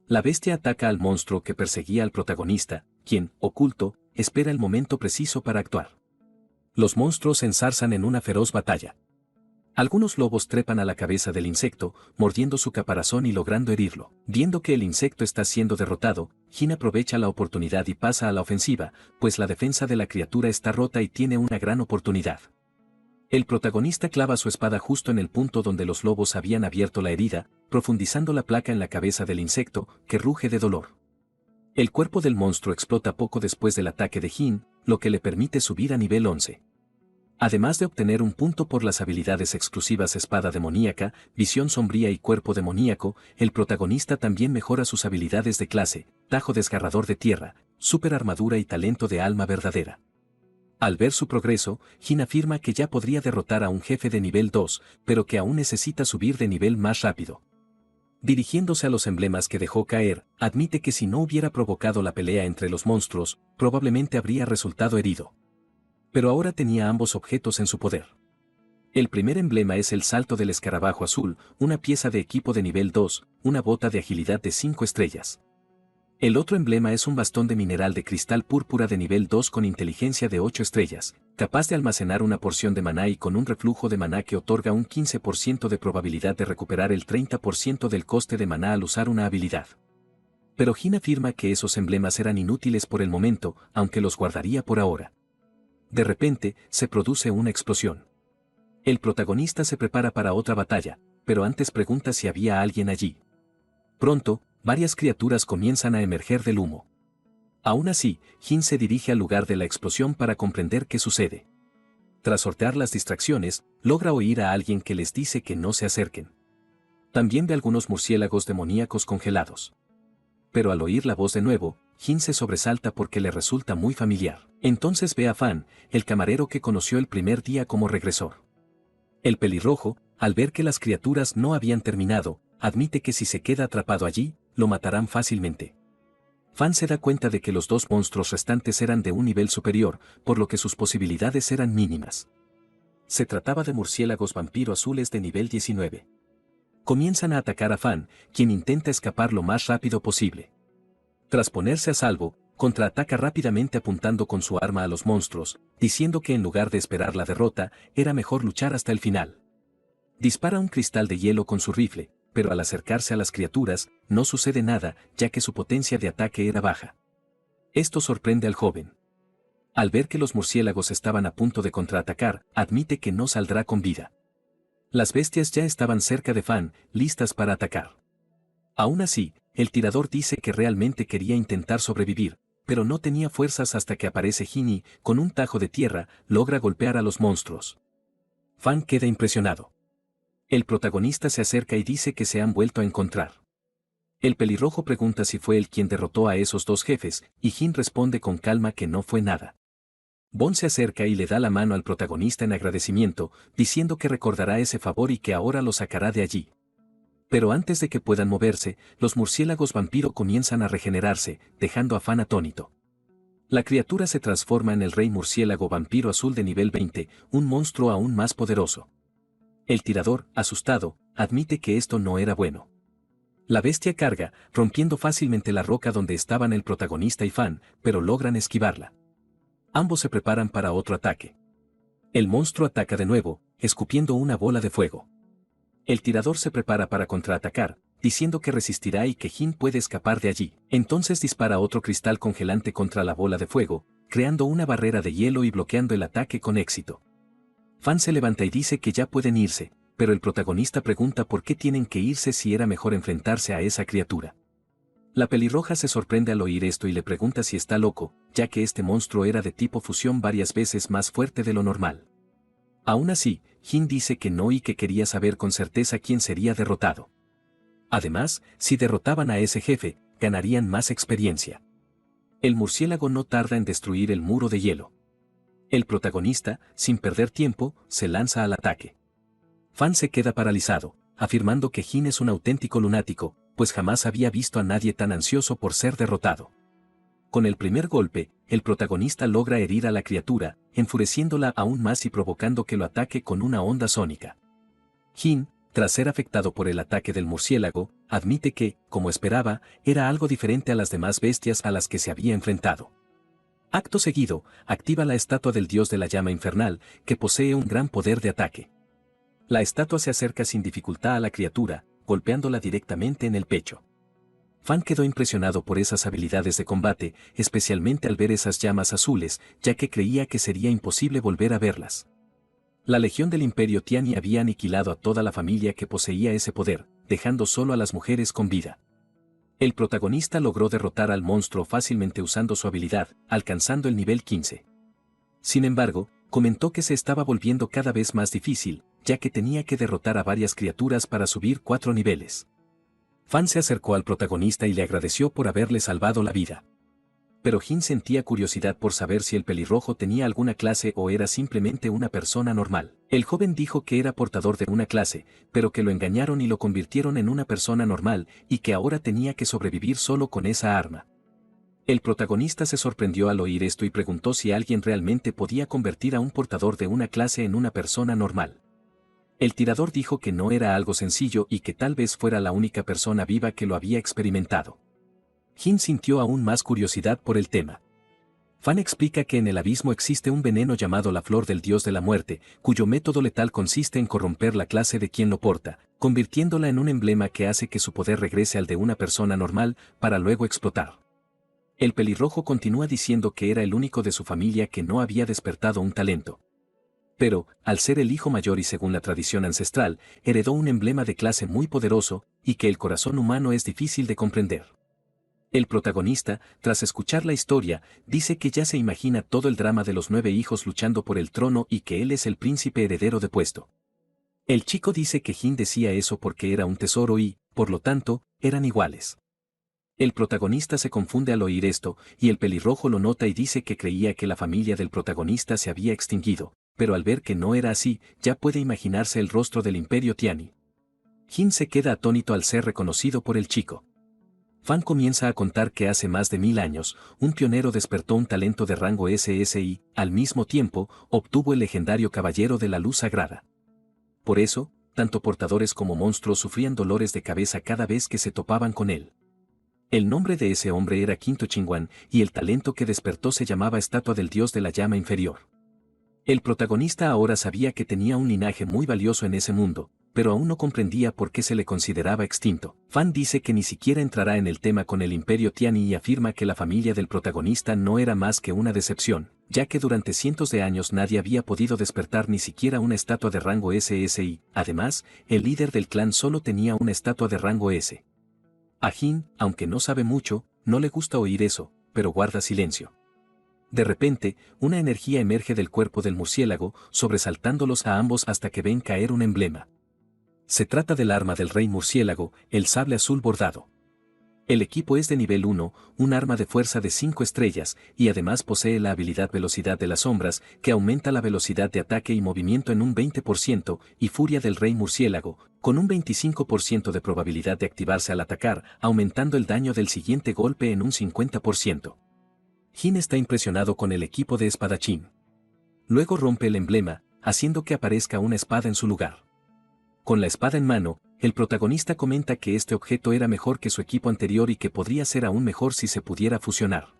La bestia ataca al monstruo que perseguía al protagonista, quien, oculto, espera el momento preciso para actuar. Los monstruos se enzarzan en una feroz batalla. Algunos lobos trepan a la cabeza del insecto, mordiendo su caparazón y logrando herirlo. Viendo que el insecto está siendo derrotado, Jin aprovecha la oportunidad y pasa a la ofensiva, pues la defensa de la criatura está rota y tiene una gran oportunidad. El protagonista clava su espada justo en el punto donde los lobos habían abierto la herida, profundizando la placa en la cabeza del insecto, que ruge de dolor. El cuerpo del monstruo explota poco después del ataque de Jin, lo que le permite subir a nivel 11. Además de obtener un punto por las habilidades exclusivas Espada Demoníaca, Visión Sombría y Cuerpo Demoníaco, el protagonista también mejora sus habilidades de clase, Tajo Desgarrador de Tierra, Super Armadura y Talento de Alma Verdadera. Al ver su progreso, Jin afirma que ya podría derrotar a un jefe de nivel 2, pero que aún necesita subir de nivel más rápido. Dirigiéndose a los emblemas que dejó caer, admite que si no hubiera provocado la pelea entre los monstruos, probablemente habría resultado herido. Pero ahora tenía ambos objetos en su poder. El primer emblema es el Salto del Escarabajo Azul, una pieza de equipo de nivel 2, una bota de agilidad de 5 estrellas. El otro emblema es un bastón de mineral de cristal púrpura de nivel 2 con inteligencia de 8 estrellas, capaz de almacenar una porción de maná y con un reflujo de maná que otorga un 15% de probabilidad de recuperar el 30% del coste de maná al usar una habilidad. Pero Jin afirma que esos emblemas eran inútiles por el momento, aunque los guardaría por ahora. De repente, se produce una explosión. El protagonista se prepara para otra batalla, pero antes pregunta si había alguien allí. Pronto, varias criaturas comienzan a emerger del humo. Aún así, Jin se dirige al lugar de la explosión para comprender qué sucede. Tras sortear las distracciones, logra oír a alguien que les dice que no se acerquen. También ve algunos murciélagos demoníacos congelados. Pero al oír la voz de nuevo, Jin se sobresalta porque le resulta muy familiar. Entonces ve a Fan, el camarero que conoció el primer día como regresor. El pelirrojo, al ver que las criaturas no habían terminado, admite que si se queda atrapado allí, lo matarán fácilmente. Fan se da cuenta de que los dos monstruos restantes eran de un nivel superior, por lo que sus posibilidades eran mínimas. Se trataba de murciélagos vampiro azules de nivel 19. Comienzan a atacar a Fan, quien intenta escapar lo más rápido posible. Tras ponerse a salvo, contraataca rápidamente apuntando con su arma a los monstruos, diciendo que en lugar de esperar la derrota, era mejor luchar hasta el final. Dispara un cristal de hielo con su rifle, pero al acercarse a las criaturas, no sucede nada, ya que su potencia de ataque era baja. Esto sorprende al joven. Al ver que los murciélagos estaban a punto de contraatacar, admite que no saldrá con vida. Las bestias ya estaban cerca de Fan, listas para atacar. Aún así, el tirador dice que realmente quería intentar sobrevivir, pero no tenía fuerzas hasta que aparece Jin y, con un tajo de tierra, logra golpear a los monstruos. Fan queda impresionado. El protagonista se acerca y dice que se han vuelto a encontrar. El pelirrojo pregunta si fue él quien derrotó a esos dos jefes, y Jin responde con calma que no fue nada. Bon se acerca y le da la mano al protagonista en agradecimiento, diciendo que recordará ese favor y que ahora lo sacará de allí. Pero antes de que puedan moverse, los murciélagos vampiro comienzan a regenerarse, dejando a Fan atónito. La criatura se transforma en el rey murciélago vampiro azul de nivel 20, un monstruo aún más poderoso. El tirador, asustado, admite que esto no era bueno. La bestia carga, rompiendo fácilmente la roca donde estaban el protagonista y Fan, pero logran esquivarla. Ambos se preparan para otro ataque. El monstruo ataca de nuevo, escupiendo una bola de fuego. El tirador se prepara para contraatacar, diciendo que resistirá y que Jin puede escapar de allí. Entonces dispara otro cristal congelante contra la bola de fuego, creando una barrera de hielo y bloqueando el ataque con éxito. Fan se levanta y dice que ya pueden irse, pero el protagonista pregunta por qué tienen que irse si era mejor enfrentarse a esa criatura. La pelirroja se sorprende al oír esto y le pregunta si está loco, ya que este monstruo era de tipo fusión varias veces más fuerte de lo normal. Aún así, Jin dice que no y que quería saber con certeza quién sería derrotado. Además, si derrotaban a ese jefe, ganarían más experiencia. El murciélago no tarda en destruir el muro de hielo. El protagonista, sin perder tiempo, se lanza al ataque. Fan se queda paralizado, afirmando que Jin es un auténtico lunático, pues jamás había visto a nadie tan ansioso por ser derrotado. Con el primer golpe, el protagonista logra herir a la criatura, enfureciéndola aún más y provocando que lo ataque con una onda sónica. Jin, tras ser afectado por el ataque del murciélago, admite que, como esperaba, era algo diferente a las demás bestias a las que se había enfrentado. Acto seguido, activa la estatua del dios de la llama infernal, que posee un gran poder de ataque. La estatua se acerca sin dificultad a la criatura, golpeándola directamente en el pecho. Fan quedó impresionado por esas habilidades de combate, especialmente al ver esas llamas azules, ya que creía que sería imposible volver a verlas. La Legión del Imperio Tiani había aniquilado a toda la familia que poseía ese poder, dejando solo a las mujeres con vida. El protagonista logró derrotar al monstruo fácilmente usando su habilidad, alcanzando el nivel 15. Sin embargo, comentó que se estaba volviendo cada vez más difícil, ya que tenía que derrotar a varias criaturas para subir 4 niveles. Fan se acercó al protagonista y le agradeció por haberle salvado la vida. Pero Jin sentía curiosidad por saber si el pelirrojo tenía alguna clase o era simplemente una persona normal. El joven dijo que era portador de una clase, pero que lo engañaron y lo convirtieron en una persona normal y que ahora tenía que sobrevivir solo con esa arma. El protagonista se sorprendió al oír esto y preguntó si alguien realmente podía convertir a un portador de una clase en una persona normal. El tirador dijo que no era algo sencillo y que tal vez fuera la única persona viva que lo había experimentado. Jin sintió aún más curiosidad por el tema. Fan explica que en el abismo existe un veneno llamado la flor del dios de la muerte, cuyo método letal consiste en corromper la clase de quien lo porta, convirtiéndola en un emblema que hace que su poder regrese al de una persona normal, para luego explotar. El pelirrojo continúa diciendo que era el único de su familia que no había despertado un talento. Pero, al ser el hijo mayor y según la tradición ancestral, heredó un emblema de clase muy poderoso, y que el corazón humano es difícil de comprender. El protagonista, tras escuchar la historia, dice que ya se imagina todo el drama de los 9 hijos luchando por el trono y que él es el príncipe heredero de puesto. El chico dice que Jin decía eso porque era un tesoro y, por lo tanto, eran iguales. El protagonista se confunde al oír esto, y el pelirrojo lo nota y dice que creía que la familia del protagonista se había extinguido, pero al ver que no era así, ya puede imaginarse el rostro del Imperio Tiani. Jin se queda atónito al ser reconocido por el chico. Fan comienza a contar que hace más de 1000 años, un pionero despertó un talento de rango SS y, al mismo tiempo, obtuvo el legendario Caballero de la Luz Sagrada. Por eso, tanto portadores como monstruos sufrían dolores de cabeza cada vez que se topaban con él. El nombre de ese hombre era Quinto Chinguán, y el talento que despertó se llamaba Estatua del Dios de la Llama Inferior. El protagonista ahora sabía que tenía un linaje muy valioso en ese mundo, pero aún no comprendía por qué se le consideraba extinto. Fan dice que ni siquiera entrará en el tema con el Imperio Tiani y afirma que la familia del protagonista no era más que una decepción, ya que durante cientos de años nadie había podido despertar ni siquiera una estatua de rango SS y, además, el líder del clan solo tenía una estatua de rango S. A Jin, aunque no sabe mucho, no le gusta oír eso, pero guarda silencio. De repente, una energía emerge del cuerpo del murciélago, sobresaltándolos a ambos hasta que ven caer un emblema. Se trata del arma del rey murciélago, el sable azul bordado. El equipo es de nivel 1, un arma de fuerza de 5 estrellas, y además posee la habilidad Velocidad de las Sombras, que aumenta la velocidad de ataque y movimiento en un 20%, y Furia del Rey Murciélago, con un 25% de probabilidad de activarse al atacar, aumentando el daño del siguiente golpe en un 50%. Jin está impresionado con el equipo de espadachín. Luego rompe el emblema, haciendo que aparezca una espada en su lugar. Con la espada en mano, el protagonista comenta que este objeto era mejor que su equipo anterior y que podría ser aún mejor si se pudiera fusionar.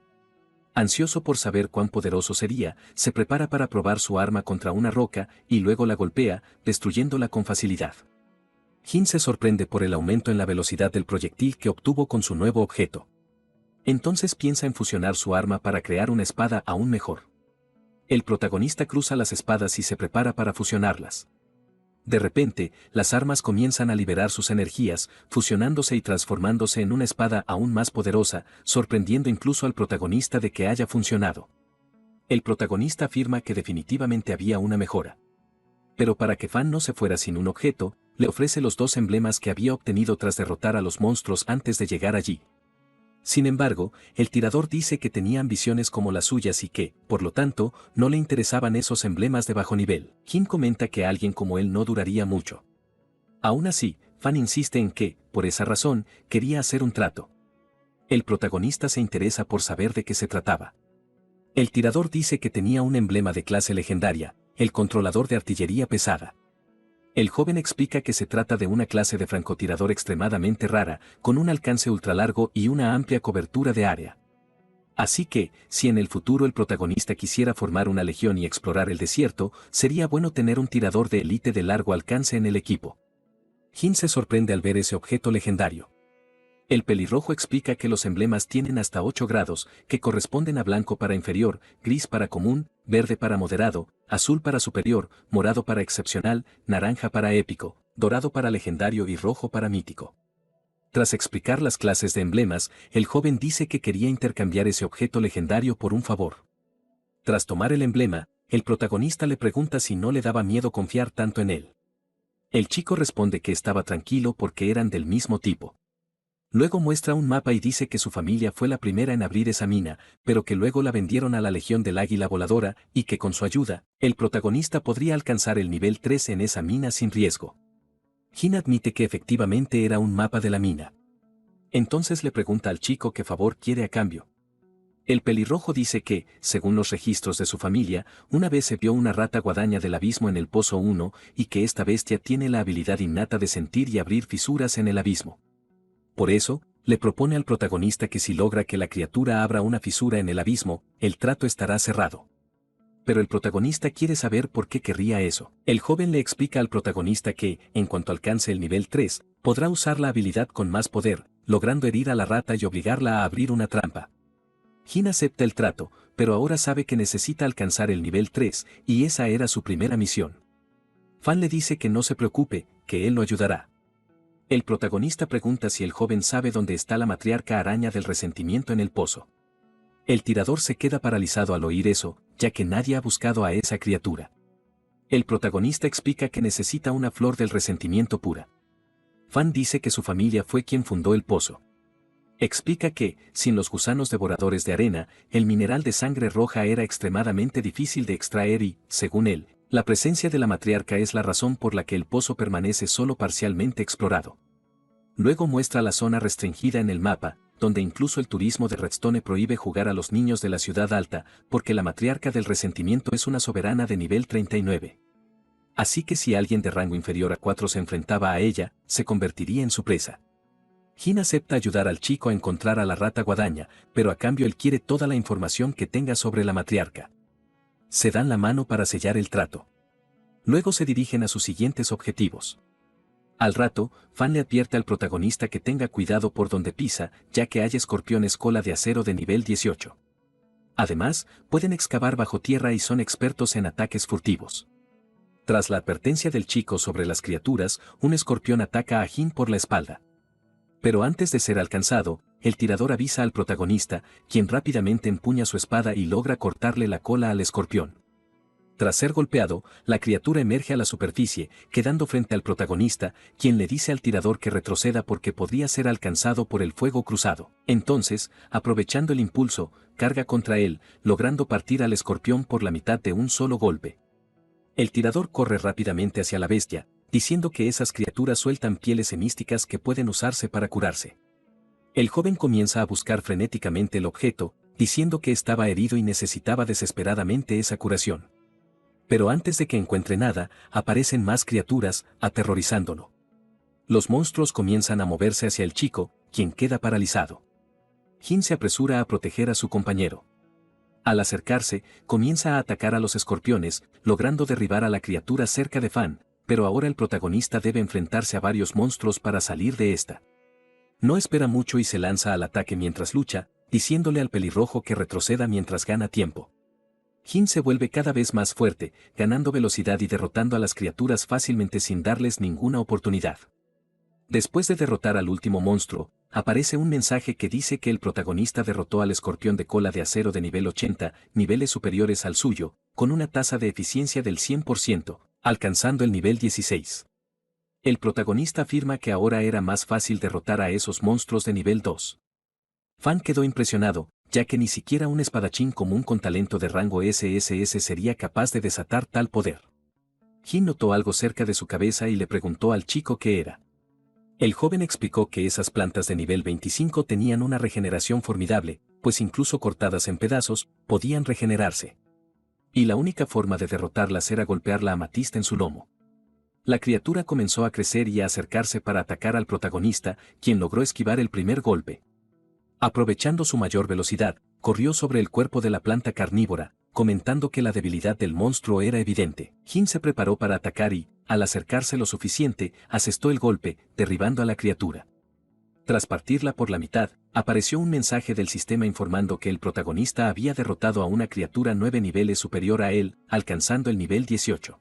Ansioso por saber cuán poderoso sería, se prepara para probar su arma contra una roca y luego la golpea, destruyéndola con facilidad. Jin se sorprende por el aumento en la velocidad del proyectil que obtuvo con su nuevo objeto. Entonces piensa en fusionar su arma para crear una espada aún mejor. El protagonista cruza las espadas y se prepara para fusionarlas. De repente, las armas comienzan a liberar sus energías, fusionándose y transformándose en una espada aún más poderosa, sorprendiendo incluso al protagonista de que haya funcionado. El protagonista afirma que definitivamente había una mejora. Pero para que Fan no se fuera sin un objeto, le ofrece los 2 emblemas que había obtenido tras derrotar a los monstruos antes de llegar allí. Sin embargo, el tirador dice que tenía ambiciones como las suyas y que, por lo tanto, no le interesaban esos emblemas de bajo nivel. Jin comenta que alguien como él no duraría mucho. Aún así, Fan insiste en que, por esa razón, quería hacer un trato. El protagonista se interesa por saber de qué se trataba. El tirador dice que tenía un emblema de clase legendaria, el controlador de artillería pesada. El joven explica que se trata de una clase de francotirador extremadamente rara, con un alcance ultralargo y una amplia cobertura de área. Así que, si en el futuro el protagonista quisiera formar una legión y explorar el desierto, sería bueno tener un tirador de élite de largo alcance en el equipo. Jin se sorprende al ver ese objeto legendario. El pelirrojo explica que los emblemas tienen hasta 8 grados, que corresponden a blanco para inferior, gris para común, verde para moderado, azul para superior, morado para excepcional, naranja para épico, dorado para legendario y rojo para mítico. Tras explicar las clases de emblemas, el joven dice que quería intercambiar ese objeto legendario por un favor. Tras tomar el emblema, el protagonista le pregunta si no le daba miedo confiar tanto en él. El chico responde que estaba tranquilo porque eran del mismo tipo. Luego muestra un mapa y dice que su familia fue la primera en abrir esa mina, pero que luego la vendieron a la Legión del Águila Voladora y que con su ayuda, el protagonista podría alcanzar el nivel 3 en esa mina sin riesgo. Jin admite que efectivamente era un mapa de la mina. Entonces le pregunta al chico qué favor quiere a cambio. El pelirrojo dice que, según los registros de su familia, una vez se vio una rata guadaña del abismo en el Pozo 1 y que esta bestia tiene la habilidad innata de sentir y abrir fisuras en el abismo. Por eso, le propone al protagonista que si logra que la criatura abra una fisura en el abismo, el trato estará cerrado. Pero el protagonista quiere saber por qué querría eso. El joven le explica al protagonista que, en cuanto alcance el nivel 3, podrá usar la habilidad con más poder, logrando herir a la rata y obligarla a abrir una trampa. Jin acepta el trato, pero ahora sabe que necesita alcanzar el nivel 3, y esa era su primera misión. Fan le dice que no se preocupe, que él lo ayudará. El protagonista pregunta si el joven sabe dónde está la matriarca araña del resentimiento en el pozo. El tirador se queda paralizado al oír eso, ya que nadie ha buscado a esa criatura. El protagonista explica que necesita una flor del resentimiento pura. Fan dice que su familia fue quien fundó el pozo. Explica que, sin los gusanos devoradores de arena, el mineral de sangre roja era extremadamente difícil de extraer y, según él, la presencia de la matriarca es la razón por la que el pozo permanece solo parcialmente explorado. Luego muestra la zona restringida en el mapa, donde incluso el turismo de Redstone prohíbe jugar a los niños de la ciudad alta, porque la matriarca del resentimiento es una soberana de nivel 39. Así que si alguien de rango inferior a 4 se enfrentaba a ella, se convertiría en su presa. Jin acepta ayudar al chico a encontrar a la rata guadaña, pero a cambio él quiere toda la información que tenga sobre la matriarca. Se dan la mano para sellar el trato. Luego se dirigen a sus siguientes objetivos. Al rato, Fan le advierte al protagonista que tenga cuidado por donde pisa, ya que hay escorpiones cola de acero de nivel 18. Además, pueden excavar bajo tierra y son expertos en ataques furtivos. Tras la advertencia del chico sobre las criaturas, un escorpión ataca a Jin por la espalda. Pero antes de ser alcanzado, el tirador avisa al protagonista, quien rápidamente empuña su espada y logra cortarle la cola al escorpión. Tras ser golpeado, la criatura emerge a la superficie, quedando frente al protagonista, quien le dice al tirador que retroceda porque podría ser alcanzado por el fuego cruzado. Entonces, aprovechando el impulso, carga contra él, logrando partir al escorpión por la mitad de un solo golpe. El tirador corre rápidamente hacia la bestia, diciendo que esas criaturas sueltan pieles hemísticas que pueden usarse para curarse. El joven comienza a buscar frenéticamente el objeto, diciendo que estaba herido y necesitaba desesperadamente esa curación. Pero antes de que encuentre nada, aparecen más criaturas, aterrorizándolo. Los monstruos comienzan a moverse hacia el chico, quien queda paralizado. Jin se apresura a proteger a su compañero. Al acercarse, comienza a atacar a los escorpiones, logrando derribar a la criatura cerca de Fan, pero ahora el protagonista debe enfrentarse a varios monstruos para salir de esta. No espera mucho y se lanza al ataque mientras lucha, diciéndole al pelirrojo que retroceda mientras gana tiempo. Jin se vuelve cada vez más fuerte, ganando velocidad y derrotando a las criaturas fácilmente sin darles ninguna oportunidad. Después de derrotar al último monstruo, aparece un mensaje que dice que el protagonista derrotó al escorpión de cola de acero de nivel 80, niveles superiores al suyo, con una tasa de eficiencia del 100%, alcanzando el nivel 16. El protagonista afirma que ahora era más fácil derrotar a esos monstruos de nivel 2. Fan quedó impresionado, ya que ni siquiera un espadachín común con talento de rango SSS sería capaz de desatar tal poder. Jin notó algo cerca de su cabeza y le preguntó al chico qué era. El joven explicó que esas plantas de nivel 25 tenían una regeneración formidable, pues incluso cortadas en pedazos, podían regenerarse. Y la única forma de derrotarlas era golpear la amatista en su lomo. La criatura comenzó a crecer y a acercarse para atacar al protagonista, quien logró esquivar el primer golpe. Aprovechando su mayor velocidad, corrió sobre el cuerpo de la planta carnívora, comentando que la debilidad del monstruo era evidente. Jin se preparó para atacar y, al acercarse lo suficiente, asestó el golpe, derribando a la criatura. Tras partirla por la mitad, apareció un mensaje del sistema informando que el protagonista había derrotado a una criatura 9 niveles superior a él, alcanzando el nivel 18.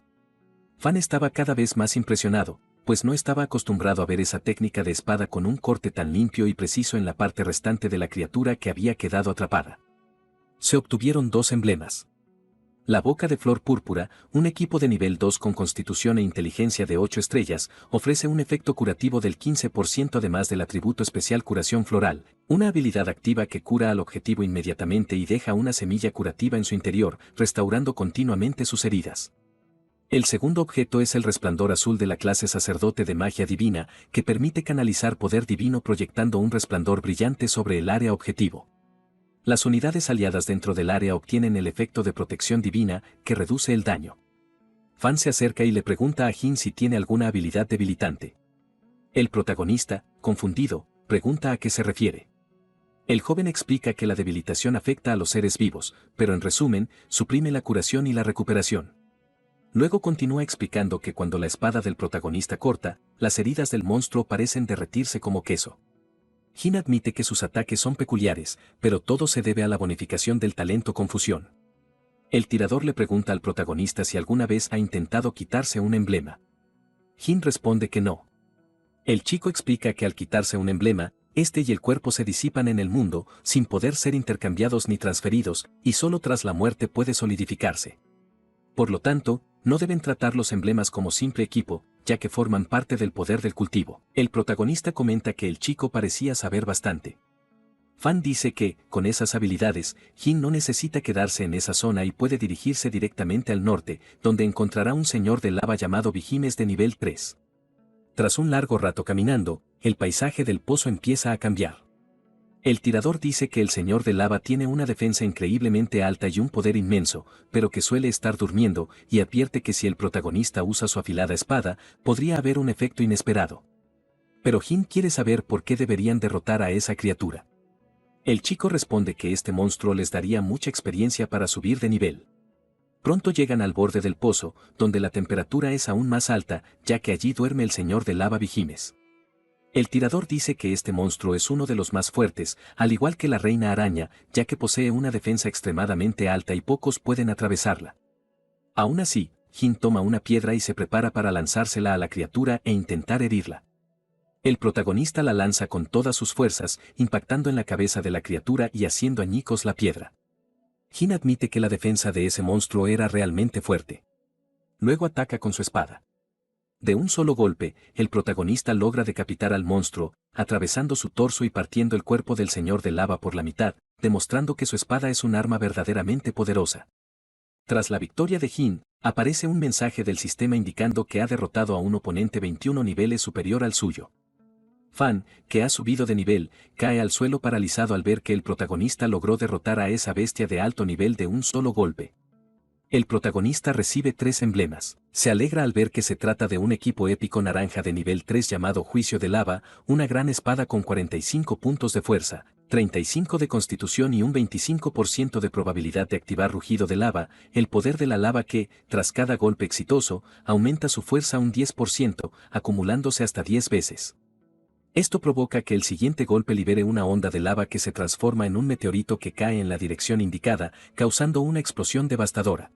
Fan estaba cada vez más impresionado, pues no estaba acostumbrado a ver esa técnica de espada con un corte tan limpio y preciso en la parte restante de la criatura que había quedado atrapada. Se obtuvieron 2 emblemas. La boca de flor púrpura, un equipo de nivel 2 con constitución e inteligencia de 8 estrellas, ofrece un efecto curativo del 15% además del atributo especial curación floral, una habilidad activa que cura al objetivo inmediatamente y deja una semilla curativa en su interior, restaurando continuamente sus heridas. El segundo objeto es el resplandor azul de la clase sacerdote de magia divina, que permite canalizar poder divino proyectando un resplandor brillante sobre el área objetivo. Las unidades aliadas dentro del área obtienen el efecto de protección divina, que reduce el daño. Fan se acerca y le pregunta a Jin si tiene alguna habilidad debilitante. El protagonista, confundido, pregunta a qué se refiere. El joven explica que la debilitación afecta a los seres vivos, pero en resumen, suprime la curación y la recuperación. Luego continúa explicando que cuando la espada del protagonista corta, las heridas del monstruo parecen derretirse como queso. Jin admite que sus ataques son peculiares, pero todo se debe a la bonificación del talento confusión. El tirador le pregunta al protagonista si alguna vez ha intentado quitarse un emblema. Jin responde que no. El chico explica que al quitarse un emblema, este y el cuerpo se disipan en el mundo, sin poder ser intercambiados ni transferidos, y solo tras la muerte puede solidificarse. Por lo tanto, no deben tratar los emblemas como simple equipo, ya que forman parte del poder del cultivo. El protagonista comenta que el chico parecía saber bastante. Fan dice que, con esas habilidades, Jin no necesita quedarse en esa zona y puede dirigirse directamente al norte, donde encontrará un señor de lava llamado Vigimes de nivel 3. Tras un largo rato caminando, el paisaje del pozo empieza a cambiar. El tirador dice que el señor de lava tiene una defensa increíblemente alta y un poder inmenso, pero que suele estar durmiendo, y advierte que si el protagonista usa su afilada espada, podría haber un efecto inesperado. Pero Jin quiere saber por qué deberían derrotar a esa criatura. El chico responde que este monstruo les daría mucha experiencia para subir de nivel. Pronto llegan al borde del pozo, donde la temperatura es aún más alta, ya que allí duerme el señor de lava Vigimes. El tirador dice que este monstruo es uno de los más fuertes, al igual que la reina araña, ya que posee una defensa extremadamente alta y pocos pueden atravesarla. Aún así, Jin toma una piedra y se prepara para lanzársela a la criatura e intentar herirla. El protagonista la lanza con todas sus fuerzas, impactando en la cabeza de la criatura y haciendo añicos la piedra. Jin admite que la defensa de ese monstruo era realmente fuerte. Luego ataca con su espada. De un solo golpe, el protagonista logra decapitar al monstruo, atravesando su torso y partiendo el cuerpo del señor de lava por la mitad, demostrando que su espada es un arma verdaderamente poderosa. Tras la victoria de Jin, aparece un mensaje del sistema indicando que ha derrotado a un oponente 21 niveles superior al suyo. Fan, que ha subido de nivel, cae al suelo paralizado al ver que el protagonista logró derrotar a esa bestia de alto nivel de un solo golpe. El protagonista recibe 3 emblemas. Se alegra al ver que se trata de un equipo épico naranja de nivel 3 llamado Juicio de Lava, una gran espada con 45 puntos de fuerza, 35 de constitución y un 25% de probabilidad de activar rugido de lava, el poder de la lava que, tras cada golpe exitoso, aumenta su fuerza un 10%, acumulándose hasta 10 veces. Esto provoca que el siguiente golpe libere una onda de lava que se transforma en un meteorito que cae en la dirección indicada, causando una explosión devastadora.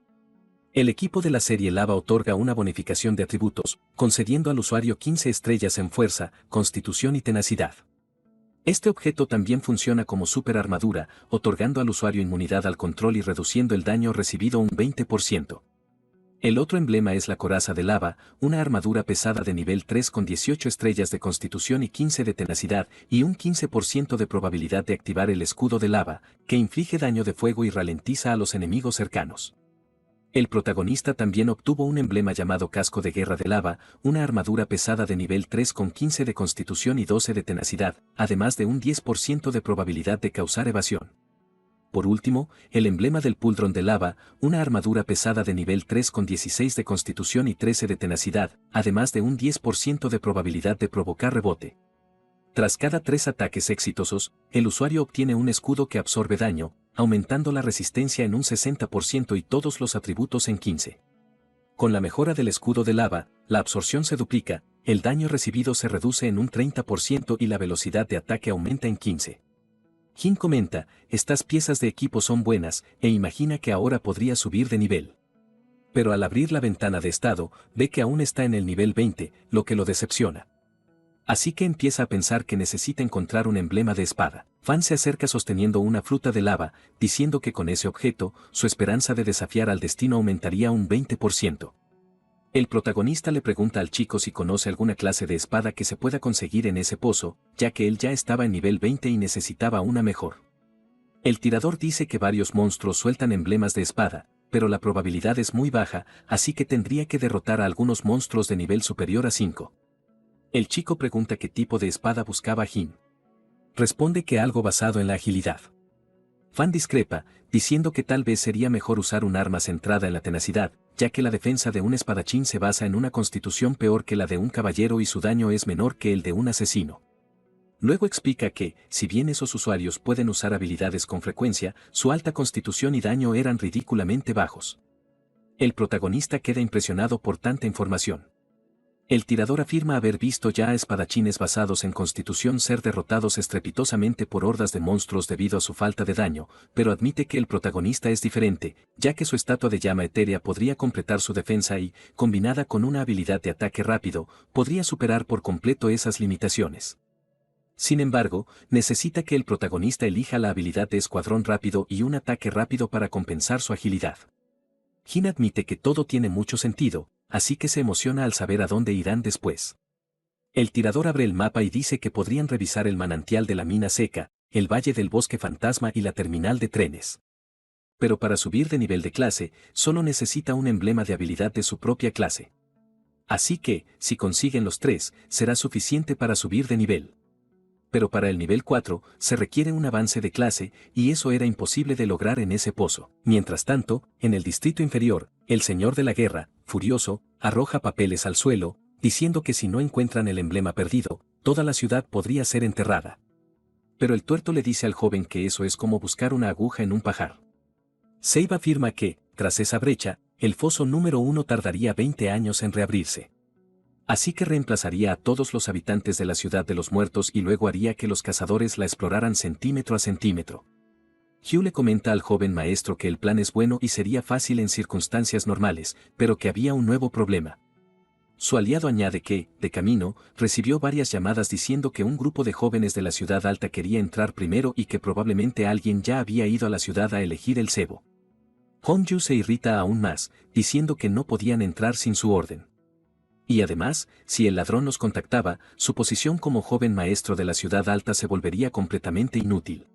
El equipo de la serie Lava otorga una bonificación de atributos, concediendo al usuario 15 estrellas en fuerza, constitución y tenacidad. Este objeto también funciona como super armadura, otorgando al usuario inmunidad al control y reduciendo el daño recibido un 20%. El otro emblema es la coraza de lava, una armadura pesada de nivel 3 con 18 estrellas de constitución y 15 de tenacidad, y un 15% de probabilidad de activar el escudo de lava, que inflige daño de fuego y ralentiza a los enemigos cercanos. El protagonista también obtuvo un emblema llamado casco de guerra de lava, una armadura pesada de nivel 3 con 15 de constitución y 12 de tenacidad, además de un 10% de probabilidad de causar evasión. Por último, el emblema del Puldrón de lava, una armadura pesada de nivel 3 con 16 de constitución y 13 de tenacidad, además de un 10% de probabilidad de provocar rebote. Tras cada 3 ataques exitosos, el usuario obtiene un escudo que absorbe daño, aumentando la resistencia en un 60% y todos los atributos en 15. Con la mejora del escudo de lava, la absorción se duplica, el daño recibido se reduce en un 30% y la velocidad de ataque aumenta en 15. Jin comenta, estas piezas de equipo son buenas, e imagina que ahora podría subir de nivel. Pero al abrir la ventana de estado, ve que aún está en el nivel 20, lo que lo decepciona. Así que empieza a pensar que necesita encontrar un emblema de espada. Fan se acerca sosteniendo una fruta de lava, diciendo que con ese objeto, su esperanza de desafiar al destino aumentaría un 20%. El protagonista le pregunta al chico si conoce alguna clase de espada que se pueda conseguir en ese pozo, ya que él ya estaba en nivel 20 y necesitaba una mejor. El tirador dice que varios monstruos sueltan emblemas de espada, pero la probabilidad es muy baja, así que tendría que derrotar a algunos monstruos de nivel superior a 5. El chico pregunta qué tipo de espada buscaba Jin. Responde que algo basado en la agilidad. Fan discrepa, diciendo que tal vez sería mejor usar un arma centrada en la tenacidad, ya que la defensa de un espadachín se basa en una constitución peor que la de un caballero y su daño es menor que el de un asesino. Luego explica que, si bien esos usuarios pueden usar habilidades con frecuencia, su alta constitución y daño eran ridículamente bajos. El protagonista queda impresionado por tanta información. El tirador afirma haber visto ya a espadachines basados en constitución ser derrotados estrepitosamente por hordas de monstruos debido a su falta de daño, pero admite que el protagonista es diferente, ya que su estatua de llama etérea podría completar su defensa y, combinada con una habilidad de ataque rápido, podría superar por completo esas limitaciones. Sin embargo, necesita que el protagonista elija la habilidad de escuadrón rápido y un ataque rápido para compensar su agilidad. Jin admite que todo tiene mucho sentido, así que se emociona al saber a dónde irán después. El tirador abre el mapa y dice que podrían revisar el manantial de la mina seca, el valle del bosque fantasma y la terminal de trenes. Pero para subir de nivel de clase, solo necesita un emblema de habilidad de su propia clase. Así que, si consiguen los 3, será suficiente para subir de nivel. Pero para el nivel 4, se requiere un avance de clase, y eso era imposible de lograr en ese pozo. Mientras tanto, en el distrito inferior, el señor de la guerra, furioso, arroja papeles al suelo, diciendo que si no encuentran el emblema perdido, toda la ciudad podría ser enterrada. Pero el tuerto le dice al joven que eso es como buscar una aguja en un pajar. Seiba afirma que, tras esa brecha, el foso número 1 tardaría 20 años en reabrirse. Así que reemplazaría a todos los habitantes de la ciudad de los muertos y luego haría que los cazadores la exploraran centímetro a centímetro. Hugh le comenta al joven maestro que el plan es bueno y sería fácil en circunstancias normales, pero que había un nuevo problema. Su aliado añade que, de camino, recibió varias llamadas diciendo que un grupo de jóvenes de la ciudad alta quería entrar primero y que probablemente alguien ya había ido a la ciudad a elegir el cebo. Hongyu se irrita aún más, diciendo que no podían entrar sin su orden. Y además, si el ladrón los contactaba, su posición como joven maestro de la ciudad alta se volvería completamente inútil.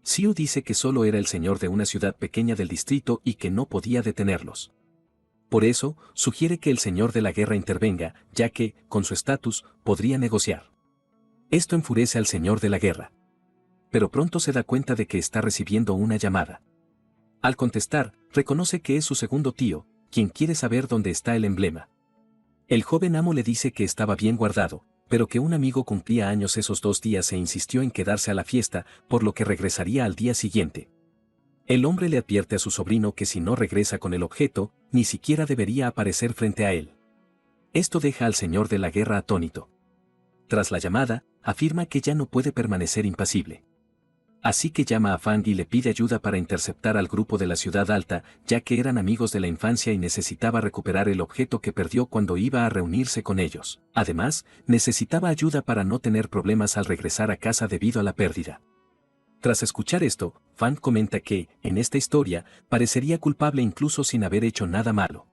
Xiu dice que solo era el señor de una ciudad pequeña del distrito y que no podía detenerlos. Por eso, sugiere que el señor de la guerra intervenga, ya que, con su estatus, podría negociar. Esto enfurece al señor de la guerra. Pero pronto se da cuenta de que está recibiendo una llamada. Al contestar, reconoce que es su segundo tío, quien quiere saber dónde está el emblema. El joven amo le dice que estaba bien guardado, pero que un amigo cumplía años esos 2 días e insistió en quedarse a la fiesta, por lo que regresaría al día siguiente. El hombre le advierte a su sobrino que si no regresa con el objeto, ni siquiera debería aparecer frente a él. Esto deja al señor de la guerra atónito. Tras la llamada, afirma que ya no puede permanecer impasible. Así que llama a Fang y le pide ayuda para interceptar al grupo de la ciudad alta, ya que eran amigos de la infancia y necesitaba recuperar el objeto que perdió cuando iba a reunirse con ellos. Además, necesitaba ayuda para no tener problemas al regresar a casa debido a la pérdida. Tras escuchar esto, Fang comenta que, en esta historia, parecería culpable incluso sin haber hecho nada malo.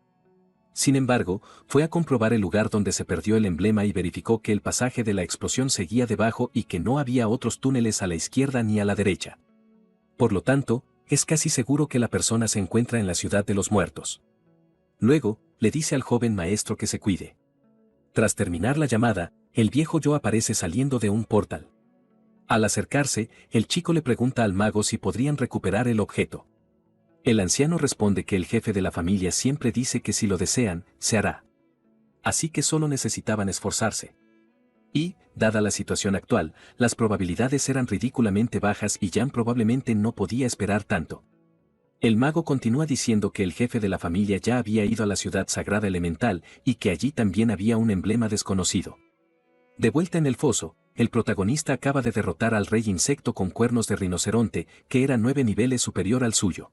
Sin embargo, fue a comprobar el lugar donde se perdió el emblema y verificó que el pasaje de la explosión seguía debajo y que no había otros túneles a la izquierda ni a la derecha. Por lo tanto, es casi seguro que la persona se encuentra en la ciudad de los muertos. Luego, le dice al joven maestro que se cuide. Tras terminar la llamada, el viejo Yo aparece saliendo de un portal. Al acercarse, el chico le pregunta al mago si podrían recuperar el objeto. El anciano responde que el jefe de la familia siempre dice que si lo desean, se hará. Así que solo necesitaban esforzarse. Y, dada la situación actual, las probabilidades eran ridículamente bajas y Jan probablemente no podía esperar tanto. El mago continúa diciendo que el jefe de la familia ya había ido a la ciudad sagrada elemental y que allí también había un emblema desconocido. De vuelta en el foso, el protagonista acaba de derrotar al rey insecto con cuernos de rinoceronte, que era 9 niveles superior al suyo.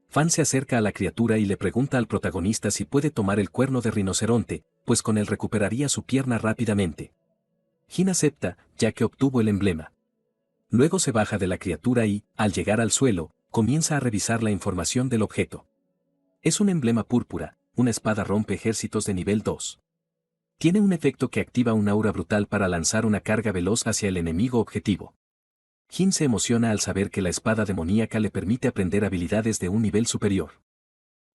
Fan se acerca a la criatura y le pregunta al protagonista si puede tomar el cuerno de rinoceronte, pues con él recuperaría su pierna rápidamente. Jin acepta, ya que obtuvo el emblema. Luego se baja de la criatura y, al llegar al suelo, comienza a revisar la información del objeto. Es un emblema púrpura, una espada rompe ejércitos de nivel 2. Tiene un efecto que activa un aura brutal para lanzar una carga veloz hacia el enemigo objetivo. Jin se emociona al saber que la espada demoníaca le permite aprender habilidades de un nivel superior.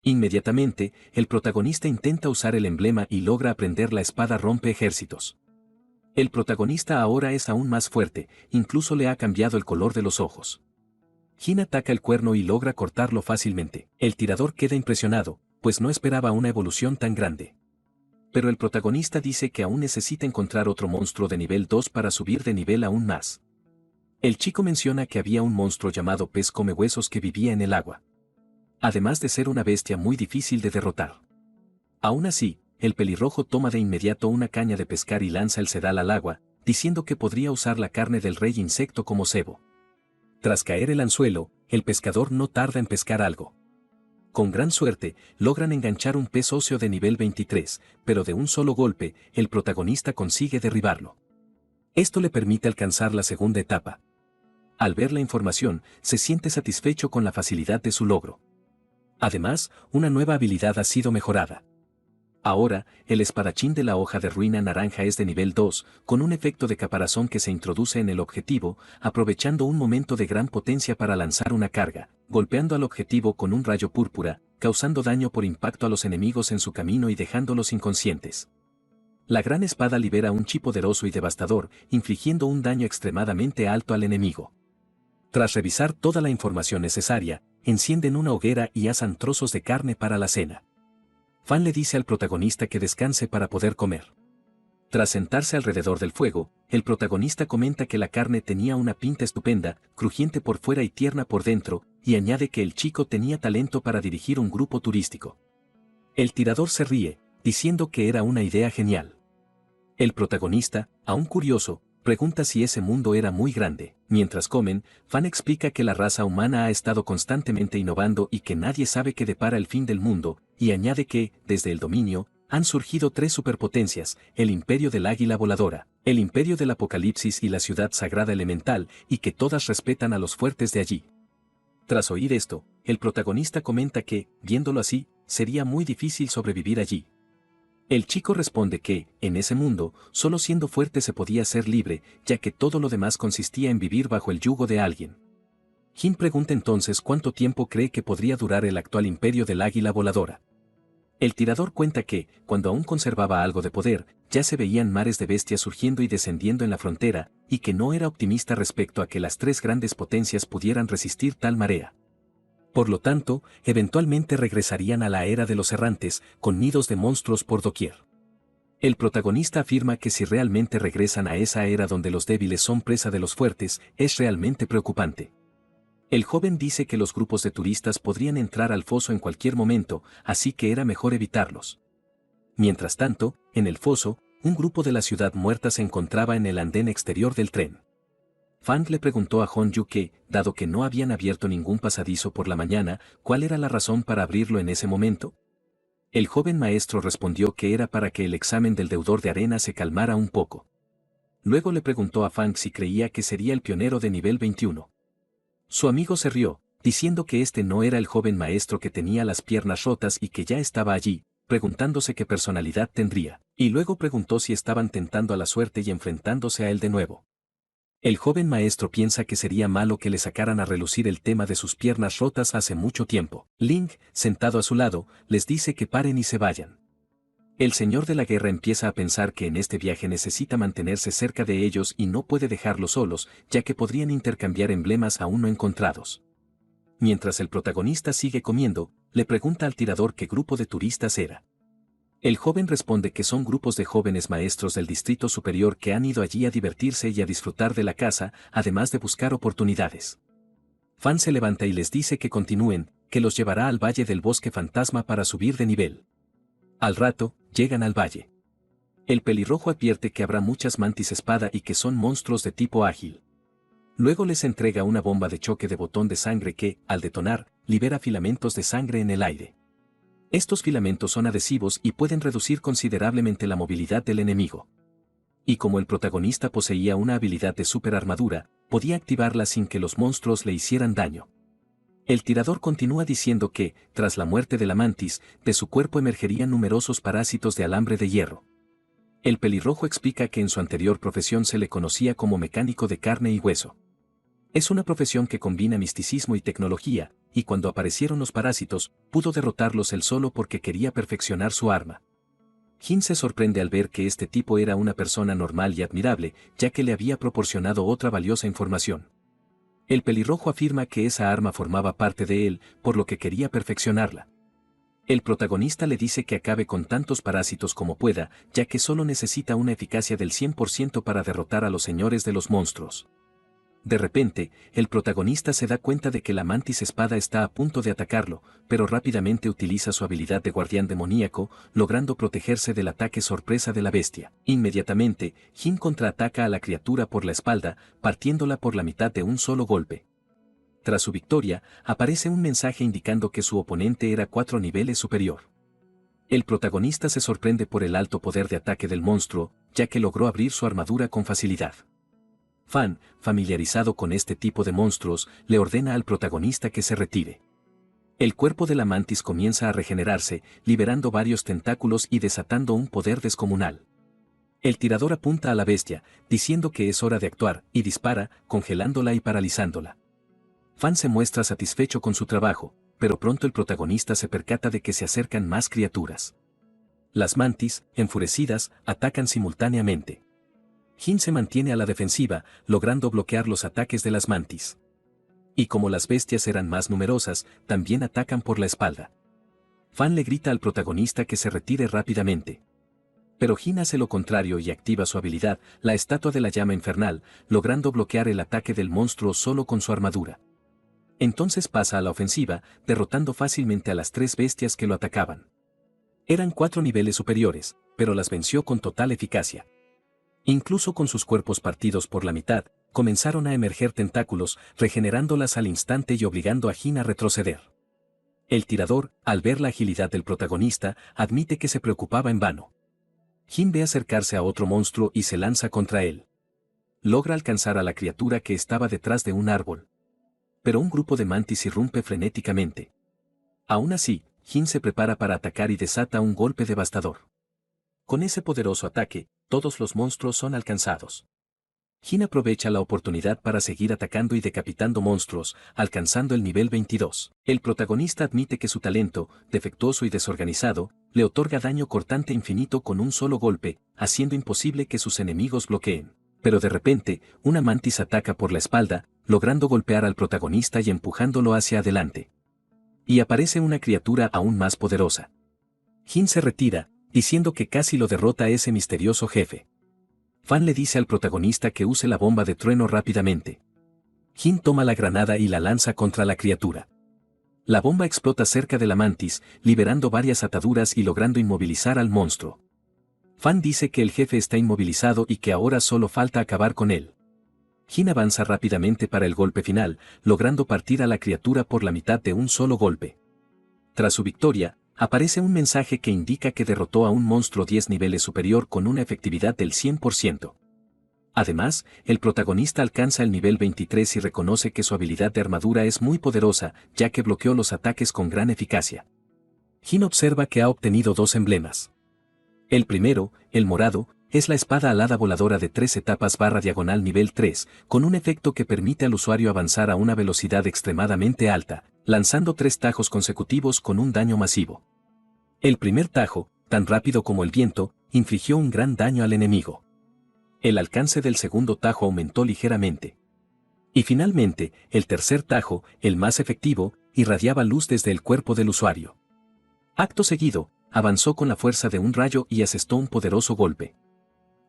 Inmediatamente, el protagonista intenta usar el emblema y logra aprender la espada rompe ejércitos. El protagonista ahora es aún más fuerte, incluso le ha cambiado el color de los ojos. Jin ataca el cuerno y logra cortarlo fácilmente. El tirador queda impresionado, pues no esperaba una evolución tan grande. Pero el protagonista dice que aún necesita encontrar otro monstruo de nivel 2 para subir de nivel aún más. El chico menciona que había un monstruo llamado pez come huesos que vivía en el agua. Además de ser una bestia muy difícil de derrotar. Aún así, el pelirrojo toma de inmediato una caña de pescar y lanza el sedal al agua, diciendo que podría usar la carne del rey insecto como cebo. Tras caer el anzuelo, el pescador no tarda en pescar algo. Con gran suerte, logran enganchar un pez óseo de nivel 23, pero de un solo golpe, el protagonista consigue derribarlo. Esto le permite alcanzar la segunda etapa. Al ver la información, se siente satisfecho con la facilidad de su logro. Además, una nueva habilidad ha sido mejorada. Ahora, el espadachín de la hoja de ruina naranja es de nivel 2, con un efecto de caparazón que se introduce en el objetivo, aprovechando un momento de gran potencia para lanzar una carga, golpeando al objetivo con un rayo púrpura, causando daño por impacto a los enemigos en su camino y dejándolos inconscientes. La gran espada libera un chi poderoso y devastador, infligiendo un daño extremadamente alto al enemigo. Tras revisar toda la información necesaria, encienden una hoguera y asan trozos de carne para la cena. Fan le dice al protagonista que descanse para poder comer. Tras sentarse alrededor del fuego, el protagonista comenta que la carne tenía una pinta estupenda, crujiente por fuera y tierna por dentro, y añade que el chico tenía talento para dirigir un grupo turístico. El tirador se ríe, diciendo que era una idea genial. El protagonista, aún curioso, pregunta si ese mundo era muy grande. Mientras comen, Fan explica que la raza humana ha estado constantemente innovando y que nadie sabe qué depara el fin del mundo, y añade que, desde el dominio, han surgido 3 superpotencias, el Imperio del Águila Voladora, el Imperio del Apocalipsis y la Ciudad Sagrada Elemental, y que todas respetan a los fuertes de allí. Tras oír esto, el protagonista comenta que, viéndolo así, sería muy difícil sobrevivir allí. El chico responde que, en ese mundo, solo siendo fuerte se podía ser libre, ya que todo lo demás consistía en vivir bajo el yugo de alguien. Jin pregunta entonces cuánto tiempo cree que podría durar el actual imperio del águila voladora. El tirador cuenta que, cuando aún conservaba algo de poder, ya se veían mares de bestias surgiendo y descendiendo en la frontera, y que no era optimista respecto a que las tres grandes potencias pudieran resistir tal marea. Por lo tanto, eventualmente regresarían a la era de los errantes, con nidos de monstruos por doquier. El protagonista afirma que si realmente regresan a esa era donde los débiles son presa de los fuertes, es realmente preocupante. El joven dice que los grupos de turistas podrían entrar al foso en cualquier momento, así que era mejor evitarlos. Mientras tanto, en el foso, un grupo de la ciudad muerta se encontraba en el andén exterior del tren. Fang le preguntó a Honju que, dado que no habían abierto ningún pasadizo por la mañana, ¿cuál era la razón para abrirlo en ese momento? El joven maestro respondió que era para que el examen del deudor de arena se calmara un poco. Luego le preguntó a Fang si creía que sería el pionero de nivel 21. Su amigo se rió, diciendo que este no era el joven maestro que tenía las piernas rotas y que ya estaba allí, preguntándose qué personalidad tendría, y luego preguntó si estaban tentando a la suerte y enfrentándose a él de nuevo. El joven maestro piensa que sería malo que le sacaran a relucir el tema de sus piernas rotas hace mucho tiempo. Ling, sentado a su lado, les dice que paren y se vayan. El señor de la guerra empieza a pensar que en este viaje necesita mantenerse cerca de ellos y no puede dejarlos solos, ya que podrían intercambiar emblemas aún no encontrados. Mientras el protagonista sigue comiendo, le pregunta al tirador qué grupo de turistas era. El joven responde que son grupos de jóvenes maestros del distrito superior que han ido allí a divertirse y a disfrutar de la caza, además de buscar oportunidades. Fan se levanta y les dice que continúen, que los llevará al Valle del Bosque Fantasma para subir de nivel. Al rato, llegan al valle. El pelirrojo advierte que habrá muchas mantis espada y que son monstruos de tipo ágil. Luego les entrega una bomba de choque de botón de sangre que, al detonar, libera filamentos de sangre en el aire. Estos filamentos son adhesivos y pueden reducir considerablemente la movilidad del enemigo. Y como el protagonista poseía una habilidad de superarmadura, podía activarla sin que los monstruos le hicieran daño. El tirador continúa diciendo que, tras la muerte de la mantis, de su cuerpo emergerían numerosos parásitos de alambre de hierro. El pelirrojo explica que en su anterior profesión se le conocía como mecánico de carne y hueso. Es una profesión que combina misticismo y tecnología, y cuando aparecieron los parásitos, pudo derrotarlos él solo porque quería perfeccionar su arma. Jin se sorprende al ver que este tipo era una persona normal y admirable, ya que le había proporcionado otra valiosa información. El pelirrojo afirma que esa arma formaba parte de él, por lo que quería perfeccionarla. El protagonista le dice que acabe con tantos parásitos como pueda, ya que solo necesita una eficacia del 100% para derrotar a los señores de los monstruos. De repente, el protagonista se da cuenta de que la mantis espada está a punto de atacarlo, pero rápidamente utiliza su habilidad de guardián demoníaco, logrando protegerse del ataque sorpresa de la bestia. Inmediatamente, Jin contraataca a la criatura por la espalda, partiéndola por la mitad de un solo golpe. Tras su victoria, aparece un mensaje indicando que su oponente era 4 niveles superior. El protagonista se sorprende por el alto poder de ataque del monstruo, ya que logró abrir su armadura con facilidad. Fan, familiarizado con este tipo de monstruos, le ordena al protagonista que se retire. El cuerpo de la mantis comienza a regenerarse, liberando varios tentáculos y desatando un poder descomunal. El tirador apunta a la bestia, diciendo que es hora de actuar, y dispara, congelándola y paralizándola. Fan se muestra satisfecho con su trabajo, pero pronto el protagonista se percata de que se acercan más criaturas. Las mantis, enfurecidas, atacan simultáneamente. Jin se mantiene a la defensiva, logrando bloquear los ataques de las mantis. Y como las bestias eran más numerosas, también atacan por la espalda. Fan le grita al protagonista que se retire rápidamente. Pero Jin hace lo contrario y activa su habilidad, la estatua de la llama infernal, logrando bloquear el ataque del monstruo solo con su armadura. Entonces pasa a la ofensiva, derrotando fácilmente a las 3 bestias que lo atacaban. Eran 4 niveles superiores, pero las venció con total eficacia. Incluso con sus cuerpos partidos por la mitad, comenzaron a emerger tentáculos, regenerándolas al instante y obligando a Jin a retroceder. El tirador, al ver la agilidad del protagonista, admite que se preocupaba en vano. Jin ve acercarse a otro monstruo y se lanza contra él. Logra alcanzar a la criatura que estaba detrás de un árbol. pero un grupo de mantis irrumpe frenéticamente. Aún así, Jin se prepara para atacar y desata un golpe devastador. Con ese poderoso ataque, todos los monstruos son alcanzados. Jin aprovecha la oportunidad para seguir atacando y decapitando monstruos, alcanzando el nivel 22. El protagonista admite que su talento, defectuoso y desorganizado, le otorga daño cortante infinito con un solo golpe, haciendo imposible que sus enemigos bloqueen. Pero de repente, una mantis ataca por la espalda, logrando golpear al protagonista y empujándolo hacia adelante. Y aparece una criatura aún más poderosa. Jin se retira, diciendo que casi lo derrota ese misterioso jefe. Fan le dice al protagonista que use la bomba de trueno rápidamente. Jin toma la granada y la lanza contra la criatura. La bomba explota cerca de la mantis, liberando varias ataduras y logrando inmovilizar al monstruo. Fan dice que el jefe está inmovilizado y que ahora solo falta acabar con él. Jin avanza rápidamente para el golpe final, logrando partir a la criatura por la mitad de un solo golpe. Tras su victoria, aparece un mensaje que indica que derrotó a un monstruo 10 niveles superior con una efectividad del 100%. Además, el protagonista alcanza el nivel 23 y reconoce que su habilidad de armadura es muy poderosa, ya que bloqueó los ataques con gran eficacia. Jin observa que ha obtenido 2 emblemas. El primero, el morado, es la espada alada voladora de 3 etapas /diagonal nivel 3, con un efecto que permite al usuario avanzar a una velocidad extremadamente alta, lanzando 3 tajos consecutivos con un daño masivo. El primer tajo, tan rápido como el viento, infligió un gran daño al enemigo. El alcance del segundo tajo aumentó ligeramente. Y finalmente, el tercer tajo, el más efectivo, irradiaba luz desde el cuerpo del usuario. Acto seguido, avanzó con la fuerza de un rayo y asestó un poderoso golpe.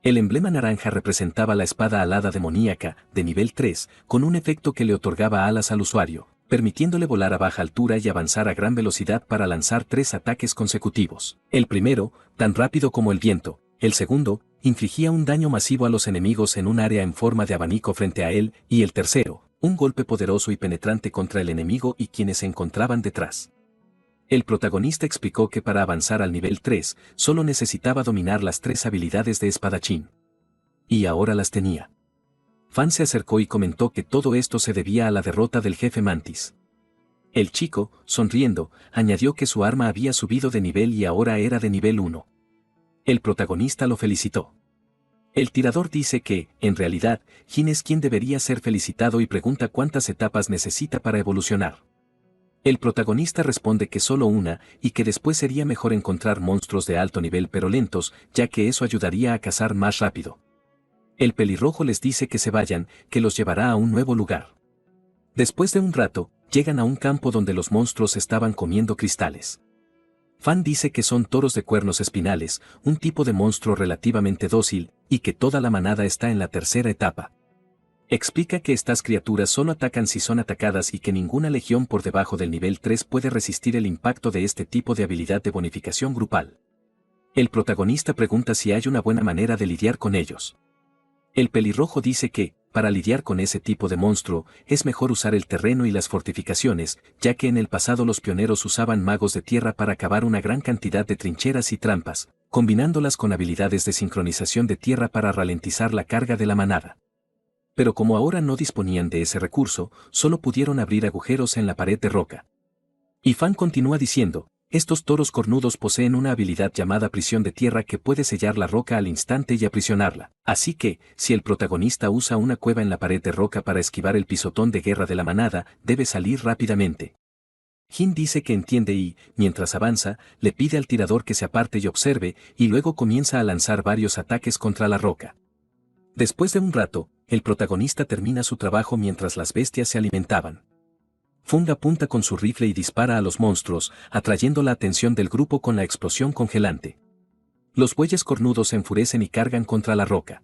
El emblema naranja representaba la espada alada demoníaca, de nivel 3, con un efecto que le otorgaba alas al usuario, permitiéndole volar a baja altura y avanzar a gran velocidad para lanzar 3 ataques consecutivos. El primero, tan rápido como el viento; el segundo, infligía un daño masivo a los enemigos en un área en forma de abanico frente a él; y el tercero, un golpe poderoso y penetrante contra el enemigo y quienes se encontraban detrás. El protagonista explicó que para avanzar al nivel 3, solo necesitaba dominar las 3 habilidades de espadachín. Y ahora las tenía. Fan se acercó y comentó que todo esto se debía a la derrota del jefe Mantis. El chico, sonriendo, añadió que su arma había subido de nivel y ahora era de nivel 1. El protagonista lo felicitó. El tirador dice que, en realidad, Jin es quien debería ser felicitado y pregunta cuántas etapas necesita para evolucionar. El protagonista responde que solo una, y que después sería mejor encontrar monstruos de alto nivel pero lentos, ya que eso ayudaría a cazar más rápido. El pelirrojo les dice que se vayan, que los llevará a un nuevo lugar. Después de un rato, llegan a un campo donde los monstruos estaban comiendo cristales. Fan dice que son toros de cuernos espinales, un tipo de monstruo relativamente dócil, y que toda la manada está en la tercera etapa. Explica que estas criaturas solo atacan si son atacadas y que ninguna legión por debajo del nivel 3 puede resistir el impacto de este tipo de habilidad de bonificación grupal. El protagonista pregunta si hay una buena manera de lidiar con ellos. El pelirrojo dice que, para lidiar con ese tipo de monstruo, es mejor usar el terreno y las fortificaciones, ya que en el pasado los pioneros usaban magos de tierra para cavar una gran cantidad de trincheras y trampas, combinándolas con habilidades de sincronización de tierra para ralentizar la carga de la manada. Pero como ahora no disponían de ese recurso, solo pudieron abrir agujeros en la pared de roca. Y Fan continúa diciendo, estos toros cornudos poseen una habilidad llamada prisión de tierra que puede sellar la roca al instante y aprisionarla. Así que, si el protagonista usa una cueva en la pared de roca para esquivar el pisotón de guerra de la manada, debe salir rápidamente. Jin dice que entiende y, mientras avanza, le pide al tirador que se aparte y observe, y luego comienza a lanzar varios ataques contra la roca. Después de un rato, el protagonista termina su trabajo mientras las bestias se alimentaban. Fung apunta con su rifle y dispara a los monstruos, atrayendo la atención del grupo con la explosión congelante. Los bueyes cornudos se enfurecen y cargan contra la roca.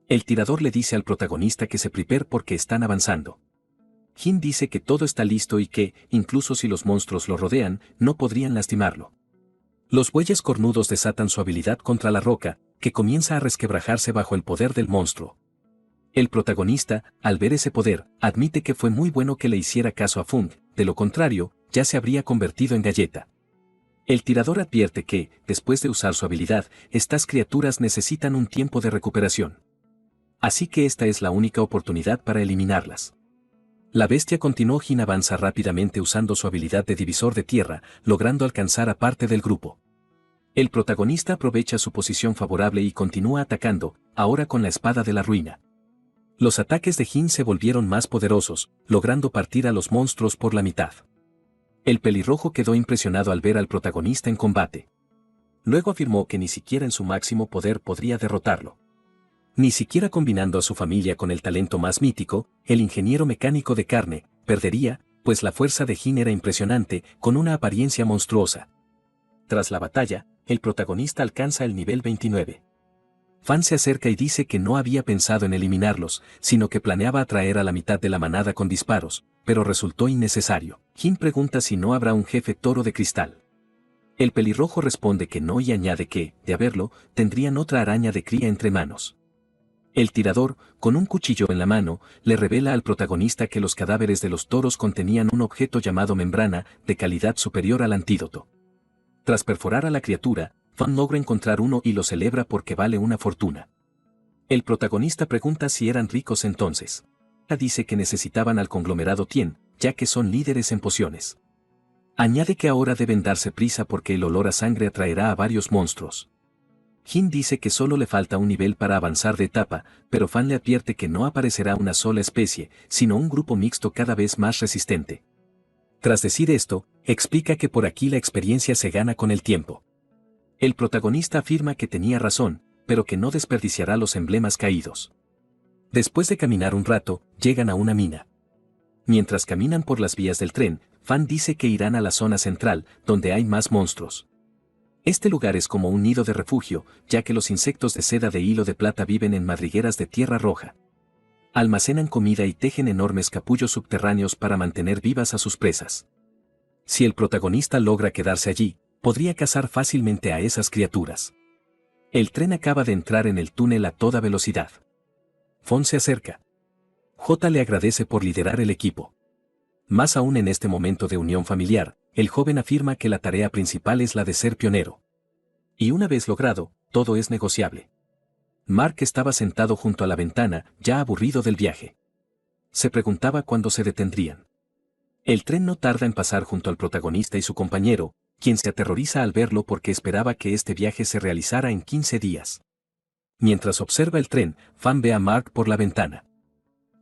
El tirador le dice al protagonista que se prepare porque están avanzando. Jin dice que todo está listo y que, incluso si los monstruos lo rodean, no podrían lastimarlo. Los bueyes cornudos desatan su habilidad contra la roca, que comienza a resquebrajarse bajo el poder del monstruo. El protagonista, al ver ese poder, admite que fue muy bueno que le hiciera caso a Fung, de lo contrario, ya se habría convertido en galleta. El tirador advierte que, después de usar su habilidad, estas criaturas necesitan un tiempo de recuperación. Así que esta es la única oportunidad para eliminarlas. La bestia continuó. Jin avanza rápidamente usando su habilidad de divisor de tierra, logrando alcanzar a parte del grupo. El protagonista aprovecha su posición favorable y continúa atacando, ahora con la espada de la ruina. Los ataques de Jin se volvieron más poderosos, logrando partir a los monstruos por la mitad. El pelirrojo quedó impresionado al ver al protagonista en combate. Luego afirmó que ni siquiera en su máximo poder podría derrotarlo. Ni siquiera combinando a su familia con el talento más mítico, el ingeniero mecánico de carne, perdería, pues la fuerza de Jin era impresionante, con una apariencia monstruosa. Tras la batalla, el protagonista alcanza el nivel 29. Fan se acerca y dice que no había pensado en eliminarlos, sino que planeaba atraer a la mitad de la manada con disparos, pero resultó innecesario. Jin pregunta si no habrá un jefe toro de cristal. El pelirrojo responde que no y añade que, de haberlo, tendrían otra araña de cría entre manos. El tirador, con un cuchillo en la mano, le revela al protagonista que los cadáveres de los toros contenían un objeto llamado membrana, de calidad superior al antídoto. Tras perforar a la criatura, Fan logra encontrar uno y lo celebra porque vale una fortuna. El protagonista pregunta si eran ricos entonces. Dice que necesitaban al conglomerado Tien, ya que son líderes en pociones. Añade que ahora deben darse prisa porque el olor a sangre atraerá a varios monstruos. Jin dice que solo le falta un nivel para avanzar de etapa, pero Fan le advierte que no aparecerá una sola especie, sino un grupo mixto cada vez más resistente. Tras decir esto, explica que por aquí la experiencia se gana con el tiempo. El protagonista afirma que tenía razón, pero que no desperdiciará los emblemas caídos. Después de caminar un rato, llegan a una mina. Mientras caminan por las vías del tren, Fan dice que irán a la zona central, donde hay más monstruos. Este lugar es como un nido de refugio, ya que los insectos de seda de hilo de plata viven en madrigueras de tierra roja. Almacenan comida y tejen enormes capullos subterráneos para mantener vivas a sus presas. Si el protagonista logra quedarse allí, podría cazar fácilmente a esas criaturas. El tren acaba de entrar en el túnel a toda velocidad. Fon se acerca. J le agradece por liderar el equipo. Más aún en este momento de unión familiar, el joven afirma que la tarea principal es la de ser pionero. Y una vez logrado, todo es negociable. Mark estaba sentado junto a la ventana, ya aburrido del viaje. Se preguntaba cuándo se detendrían. El tren no tarda en pasar junto al protagonista y su compañero, quien se aterroriza al verlo porque esperaba que este viaje se realizara en 15 días. Mientras observa el tren, Fan ve a Mark por la ventana.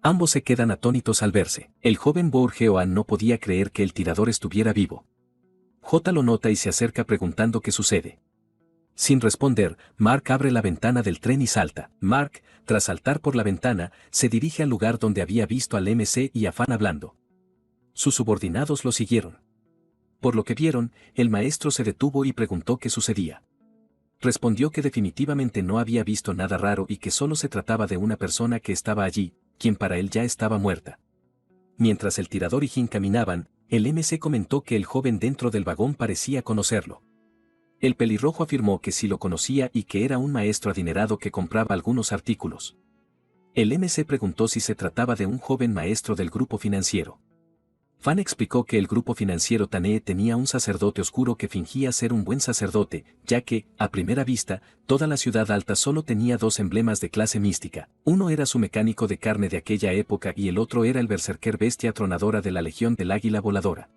Ambos se quedan atónitos al verse. El joven Bourgeois no podía creer que el tirador estuviera vivo. J lo nota y se acerca preguntando qué sucede. Sin responder, Mark abre la ventana del tren y salta. Mark, tras saltar por la ventana, se dirige al lugar donde había visto al MC y a Fan hablando. Sus subordinados lo siguieron. Por lo que vieron, el maestro se detuvo y preguntó qué sucedía. Respondió que definitivamente no había visto nada raro y que solo se trataba de una persona que estaba allí, quien para él ya estaba muerta. Mientras el tirador y Jin caminaban, el MC comentó que el joven dentro del vagón parecía conocerlo. El pelirrojo afirmó que sí lo conocía y que era un maestro adinerado que compraba algunos artículos. El MC preguntó si se trataba de un joven maestro del grupo financiero. Fan explicó que el grupo financiero Tanee tenía un sacerdote oscuro que fingía ser un buen sacerdote, ya que, a primera vista, toda la ciudad alta solo tenía dos emblemas de clase mística. Uno era su mecánico de carne de aquella época y el otro era el berserker bestia tronadora de la Legión del Águila Voladora.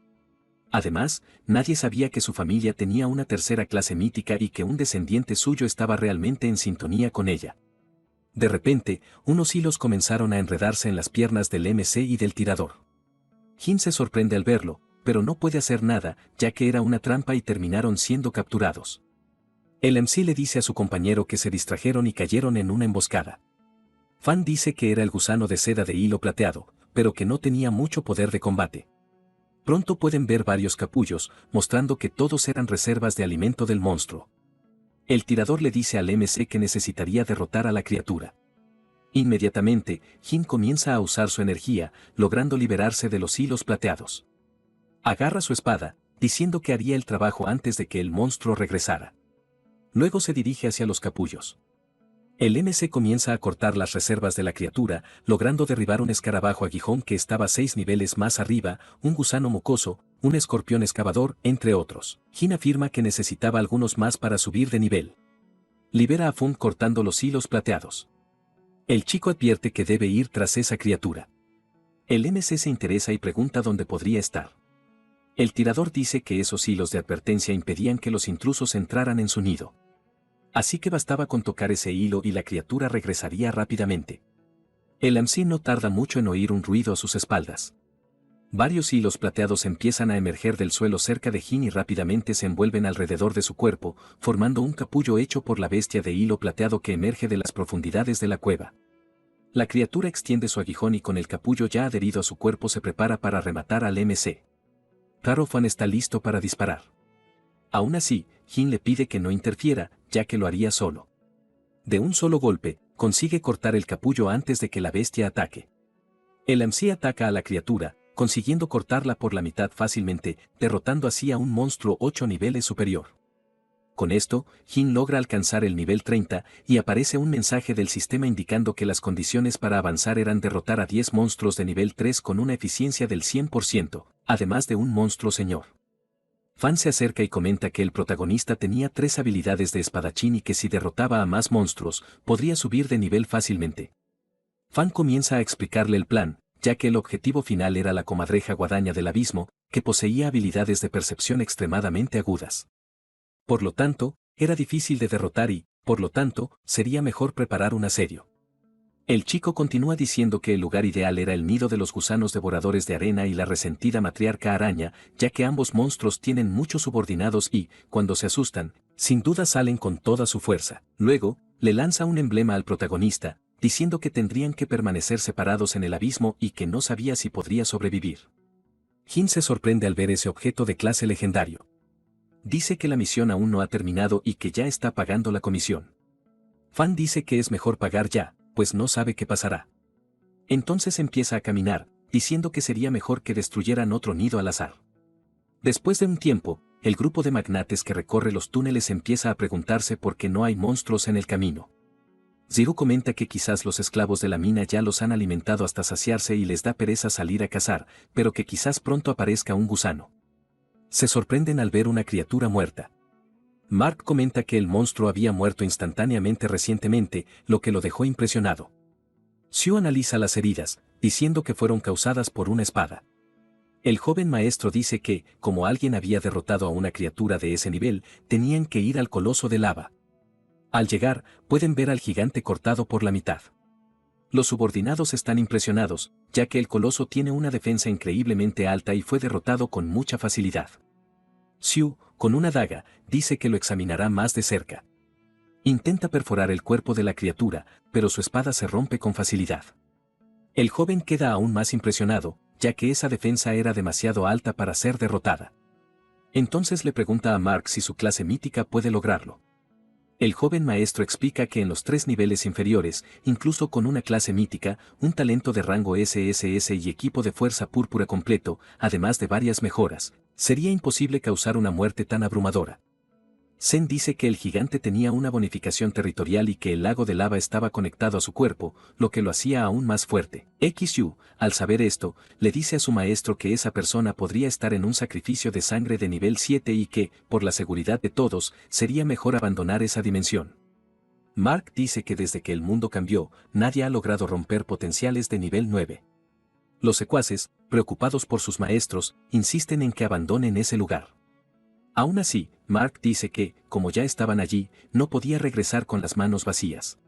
Además, nadie sabía que su familia tenía una tercera clase mítica y que un descendiente suyo estaba realmente en sintonía con ella. De repente, unos hilos comenzaron a enredarse en las piernas del MC y del tirador. Jin se sorprende al verlo, pero no puede hacer nada, ya que era una trampa y terminaron siendo capturados. El MC le dice a su compañero que se distrajeron y cayeron en una emboscada. Fan dice que era el gusano de seda de hilo plateado, pero que no tenía mucho poder de combate. Pronto pueden ver varios capullos, mostrando que todos eran reservas de alimento del monstruo. El tirador le dice al MC que necesitaría derrotar a la criatura. Inmediatamente, Jin comienza a usar su energía, logrando liberarse de los hilos plateados. Agarra su espada, diciendo que haría el trabajo antes de que el monstruo regresara. Luego se dirige hacia los capullos. El MC comienza a cortar las reservas de la criatura, logrando derribar un escarabajo aguijón que estaba 6 niveles más arriba, un gusano mocoso, un escorpión excavador, entre otros. Jin afirma que necesitaba algunos más para subir de nivel. Libera a Fun cortando los hilos plateados. El chico advierte que debe ir tras esa criatura. El MC se interesa y pregunta dónde podría estar. El tirador dice que esos hilos de advertencia impedían que los intrusos entraran en su nido. Así que bastaba con tocar ese hilo y la criatura regresaría rápidamente. El MC no tarda mucho en oír un ruido a sus espaldas. Varios hilos plateados empiezan a emerger del suelo cerca de Jin y rápidamente se envuelven alrededor de su cuerpo, formando un capullo hecho por la bestia de hilo plateado que emerge de las profundidades de la cueva. La criatura extiende su aguijón y con el capullo ya adherido a su cuerpo se prepara para rematar al MC. Claro, Fan está listo para disparar. Aún así, Jin le pide que no interfiera, ya que lo haría solo. De un solo golpe, consigue cortar el capullo antes de que la bestia ataque. El MC ataca a la criatura, consiguiendo cortarla por la mitad fácilmente, derrotando así a un monstruo 8 niveles superior. Con esto, Jin logra alcanzar el nivel 30 y aparece un mensaje del sistema indicando que las condiciones para avanzar eran derrotar a 10 monstruos de nivel 3 con una eficiencia del 100%, además de un monstruo señor. Fan se acerca y comenta que el protagonista tenía 3 habilidades de espadachín y que si derrotaba a más monstruos, podría subir de nivel fácilmente. Fan comienza a explicarle el plan, ya que el objetivo final era la comadreja guadaña del abismo, que poseía habilidades de percepción extremadamente agudas. Por lo tanto, era difícil de derrotar y, por lo tanto, sería mejor preparar un asedio. El chico continúa diciendo que el lugar ideal era el nido de los gusanos devoradores de arena y la resentida matriarca araña, ya que ambos monstruos tienen muchos subordinados y, cuando se asustan, sin duda salen con toda su fuerza. Luego, le lanza un emblema al protagonista, diciendo que tendrían que permanecer separados en el abismo y que no sabía si podría sobrevivir. Jin se sorprende al ver ese objeto de clase legendario. Dice que la misión aún no ha terminado y que ya está pagando la comisión. Fan dice que es mejor pagar ya, pues no sabe qué pasará. Entonces empieza a caminar, diciendo que sería mejor que destruyeran otro nido al azar. Después de un tiempo, el grupo de magnates que recorre los túneles empieza a preguntarse por qué no hay monstruos en el camino. Zero comenta que quizás los esclavos de la mina ya los han alimentado hasta saciarse y les da pereza salir a cazar, pero que quizás pronto aparezca un gusano. Se sorprenden al ver una criatura muerta. Mark comenta que el monstruo había muerto instantáneamente recientemente, lo que lo dejó impresionado. Xiu analiza las heridas, diciendo que fueron causadas por una espada. El joven maestro dice que, como alguien había derrotado a una criatura de ese nivel, tenían que ir al coloso de lava. Al llegar, pueden ver al gigante cortado por la mitad. Los subordinados están impresionados, ya que el coloso tiene una defensa increíblemente alta y fue derrotado con mucha facilidad. Xiu, con una daga, dice que lo examinará más de cerca. Intenta perforar el cuerpo de la criatura, pero su espada se rompe con facilidad. El joven queda aún más impresionado, ya que esa defensa era demasiado alta para ser derrotada. Entonces le pregunta a Mark si su clase mítica puede lograrlo. El joven maestro explica que en los 3 niveles inferiores, incluso con una clase mítica, un talento de rango SSS y equipo de fuerza púrpura completo, además de varias mejoras, sería imposible causar una muerte tan abrumadora. Zen dice que el gigante tenía una bonificación territorial y que el lago de lava estaba conectado a su cuerpo, lo que lo hacía aún más fuerte. XU, al saber esto, le dice a su maestro que esa persona podría estar en un sacrificio de sangre de nivel 7 y que, por la seguridad de todos, sería mejor abandonar esa dimensión. Mark dice que desde que el mundo cambió, nadie ha logrado romper potenciales de nivel 9. Los secuaces, preocupados por sus maestros, insisten en que abandonen ese lugar. Aún así, Mark dice que, como ya estaban allí, no podía regresar con las manos vacías.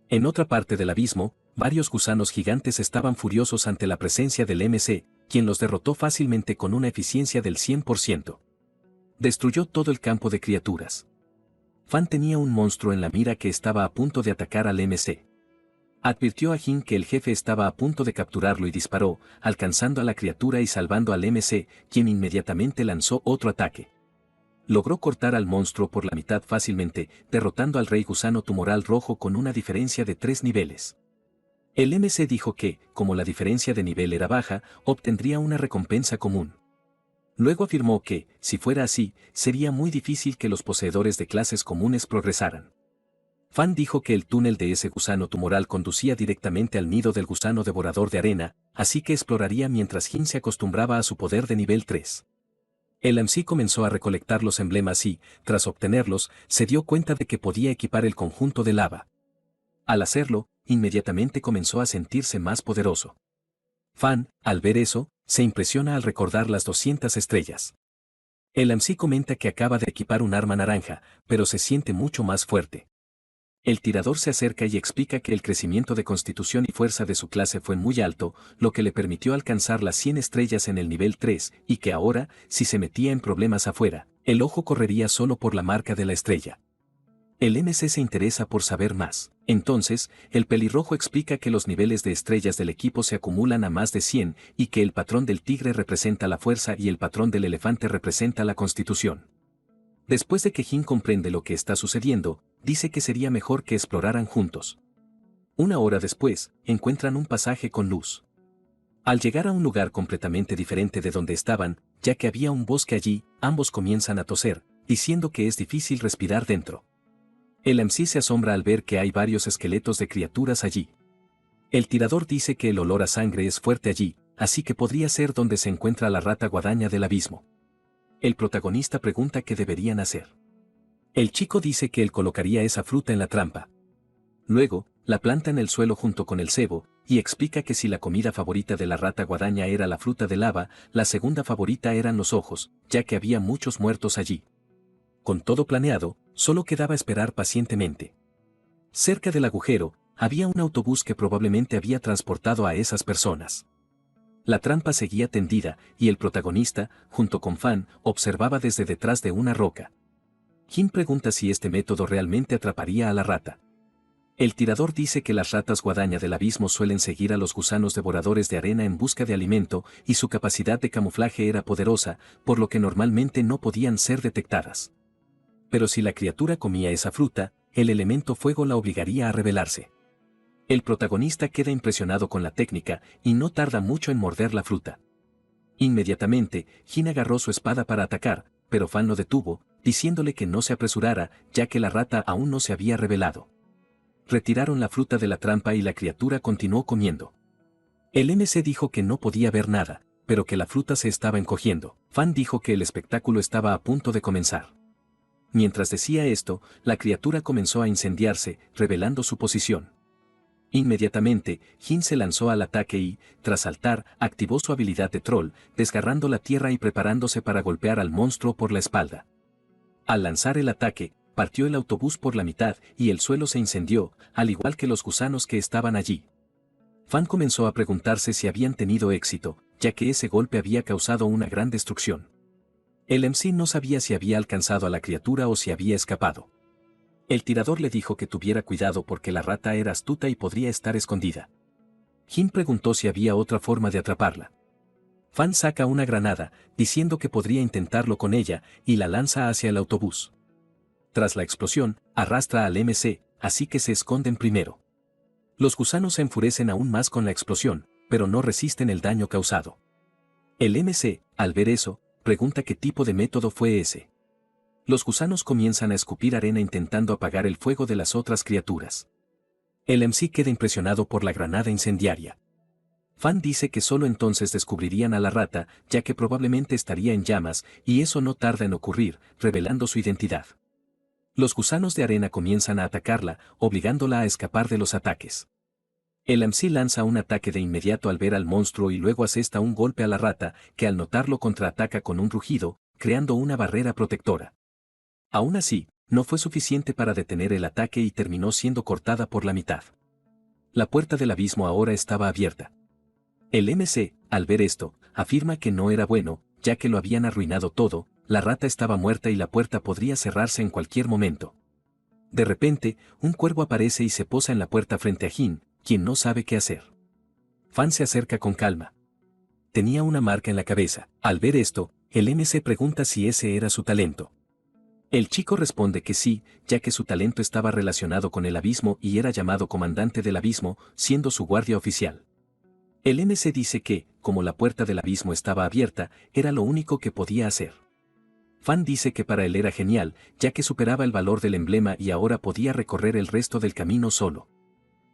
En otra parte del abismo, varios gusanos gigantes estaban furiosos ante la presencia del MC, quien los derrotó fácilmente con una eficiencia del 100%. Destruyó todo el campo de criaturas. Fan tenía un monstruo en la mira que estaba a punto de atacar al MC. Advirtió a Jin que el jefe estaba a punto de capturarlo y disparó, alcanzando a la criatura y salvando al MC, quien inmediatamente lanzó otro ataque. Logró cortar al monstruo por la mitad fácilmente, derrotando al rey gusano tumoral rojo con una diferencia de 3 niveles. El MC dijo que, como la diferencia de nivel era baja, obtendría una recompensa común. Luego afirmó que, si fuera así, sería muy difícil que los poseedores de clases comunes progresaran. Fan dijo que el túnel de ese gusano tumoral conducía directamente al nido del gusano devorador de arena, así que exploraría mientras Jin se acostumbraba a su poder de nivel 3. El MC comenzó a recolectar los emblemas y, tras obtenerlos, se dio cuenta de que podía equipar el conjunto de lava. Al hacerlo, inmediatamente comenzó a sentirse más poderoso. Fan, al ver eso, se impresiona al recordar las 200 estrellas. El MC comenta que acaba de equipar un arma naranja, pero se siente mucho más fuerte. El tirador se acerca y explica que el crecimiento de constitución y fuerza de su clase fue muy alto, lo que le permitió alcanzar las 100 estrellas en el nivel 3, y que ahora, si se metía en problemas afuera, el ojo correría solo por la marca de la estrella. El MC se interesa por saber más. Entonces, el pelirrojo explica que los niveles de estrellas del equipo se acumulan a más de 100 y que el patrón del tigre representa la fuerza y el patrón del elefante representa la constitución. Después de que Jin comprende lo que está sucediendo, dice que sería mejor que exploraran juntos. Una hora después, encuentran un pasaje con luz. Al llegar a un lugar completamente diferente de donde estaban, ya que había un bosque allí, ambos comienzan a toser, diciendo que es difícil respirar dentro. El MC se asombra al ver que hay varios esqueletos de criaturas allí. El tirador dice que el olor a sangre es fuerte allí, así que podría ser donde se encuentra la rata guadaña del abismo. El protagonista pregunta qué deberían hacer. El chico dice que él colocaría esa fruta en la trampa. Luego, la planta en el suelo junto con el cebo, y explica que si la comida favorita de la rata guadaña era la fruta de lava, la segunda favorita eran los ojos, ya que había muchos muertos allí. Con todo planeado, solo quedaba esperar pacientemente. Cerca del agujero, había un autobús que probablemente había transportado a esas personas. La trampa seguía tendida, y el protagonista, junto con Fan, observaba desde detrás de una roca. Jin pregunta si este método realmente atraparía a la rata. El tirador dice que las ratas guadaña del abismo suelen seguir a los gusanos devoradores de arena en busca de alimento, y su capacidad de camuflaje era poderosa, por lo que normalmente no podían ser detectadas. Pero si la criatura comía esa fruta, el elemento fuego la obligaría a rebelarse. El protagonista queda impresionado con la técnica y no tarda mucho en morder la fruta. Inmediatamente, Jin agarró su espada para atacar, pero Fan lo detuvo, diciéndole que no se apresurara, ya que la rata aún no se había rebelado. Retiraron la fruta de la trampa y la criatura continuó comiendo. El MC dijo que no podía ver nada, pero que la fruta se estaba encogiendo. Fan dijo que el espectáculo estaba a punto de comenzar. Mientras decía esto, la criatura comenzó a incendiarse, revelando su posición. Inmediatamente, Jin se lanzó al ataque y, tras saltar, activó su habilidad de troll, desgarrando la tierra y preparándose para golpear al monstruo por la espalda. Al lanzar el ataque, partió el autobús por la mitad y el suelo se incendió, al igual que los gusanos que estaban allí. Fan comenzó a preguntarse si habían tenido éxito, ya que ese golpe había causado una gran destrucción. El MC no sabía si había alcanzado a la criatura o si había escapado. El tirador le dijo que tuviera cuidado porque la rata era astuta y podría estar escondida. Jin preguntó si había otra forma de atraparla. Fan saca una granada, diciendo que podría intentarlo con ella, y la lanza hacia el autobús. Tras la explosión, arrastra al MC, así que se esconden primero. Los gusanos se enfurecen aún más con la explosión, pero no resisten el daño causado. El MC, al ver eso, pregunta qué tipo de método fue ese. Los gusanos comienzan a escupir arena intentando apagar el fuego de las otras criaturas. El MC queda impresionado por la granada incendiaria. Fan dice que solo entonces descubrirían a la rata, ya que probablemente estaría en llamas, y eso no tarda en ocurrir, revelando su identidad. Los gusanos de arena comienzan a atacarla, obligándola a escapar de los ataques. El MC lanza un ataque de inmediato al ver al monstruo y luego asesta un golpe a la rata, que al notarlo contraataca con un rugido, creando una barrera protectora. Aún así, no fue suficiente para detener el ataque y terminó siendo cortada por la mitad. La puerta del abismo ahora estaba abierta. El MC, al ver esto, afirma que no era bueno, ya que lo habían arruinado todo, la rata estaba muerta y la puerta podría cerrarse en cualquier momento. De repente, un cuervo aparece y se posa en la puerta frente a Jin, quien no sabe qué hacer. Fan se acerca con calma. Tenía una marca en la cabeza. Al ver esto, el MC pregunta si ese era su talento. El chico responde que sí, ya que su talento estaba relacionado con el abismo y era llamado comandante del abismo, siendo su guardia oficial. El MC dice que, como la puerta del abismo estaba abierta, era lo único que podía hacer. Fan dice que para él era genial, ya que superaba el valor del emblema y ahora podía recorrer el resto del camino solo.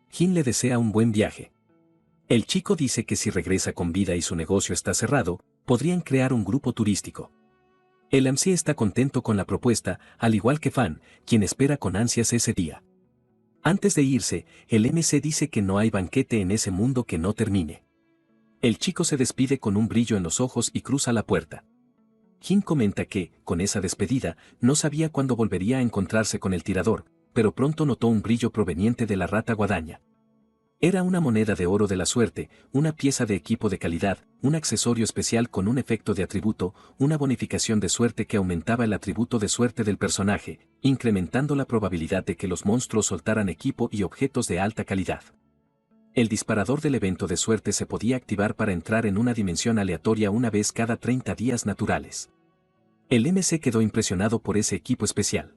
Jin le desea un buen viaje. El chico dice que si regresa con vida y su negocio está cerrado, podrían crear un grupo turístico. El MC está contento con la propuesta, al igual que Fan, quien espera con ansias ese día. Antes de irse, el MC dice que no hay banquete en ese mundo que no termine. El chico se despide con un brillo en los ojos y cruza la puerta. Jin comenta que, con esa despedida, no sabía cuándo volvería a encontrarse con el tirador, pero pronto notó un brillo proveniente de la rata guadaña. Era una moneda de oro de la suerte, una pieza de equipo de calidad, un accesorio especial con un efecto de atributo, una bonificación de suerte que aumentaba el atributo de suerte del personaje, incrementando la probabilidad de que los monstruos soltaran equipo y objetos de alta calidad. El disparador del evento de suerte se podía activar para entrar en una dimensión aleatoria una vez cada 30 días naturales. El MC quedó impresionado por ese equipo especial.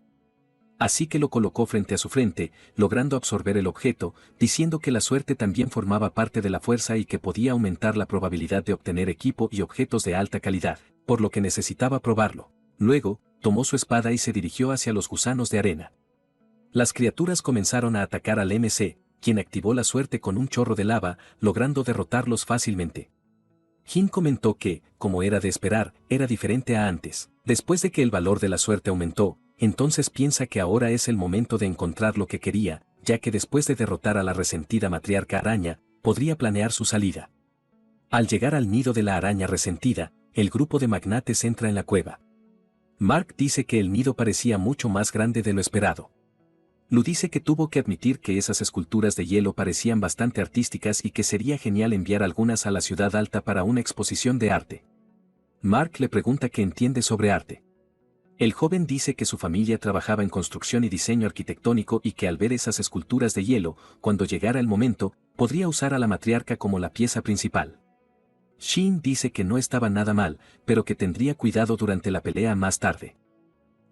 Así que lo colocó frente a su frente, logrando absorber el objeto, diciendo que la suerte también formaba parte de la fuerza y que podía aumentar la probabilidad de obtener equipo y objetos de alta calidad, por lo que necesitaba probarlo. Luego, tomó su espada y se dirigió hacia los gusanos de arena. Las criaturas comenzaron a atacar al MC, quien activó la suerte con un chorro de lava, logrando derrotarlos fácilmente. Jin comentó que, como era de esperar, era diferente a antes. Después de que el valor de la suerte aumentó, entonces piensa que ahora es el momento de encontrar lo que quería, ya que después de derrotar a la resentida matriarca araña, podría planear su salida. Al llegar al nido de la araña resentida, el grupo de magnates entra en la cueva. Mark dice que el nido parecía mucho más grande de lo esperado. Lu dice que tuvo que admitir que esas esculturas de hielo parecían bastante artísticas y que sería genial enviar algunas a la ciudad alta para una exposición de arte. Mark le pregunta qué entiende sobre arte. El joven dice que su familia trabajaba en construcción y diseño arquitectónico y que al ver esas esculturas de hielo, cuando llegara el momento, podría usar a la matriarca como la pieza principal. Shin dice que no estaba nada mal, pero que tendría cuidado durante la pelea más tarde.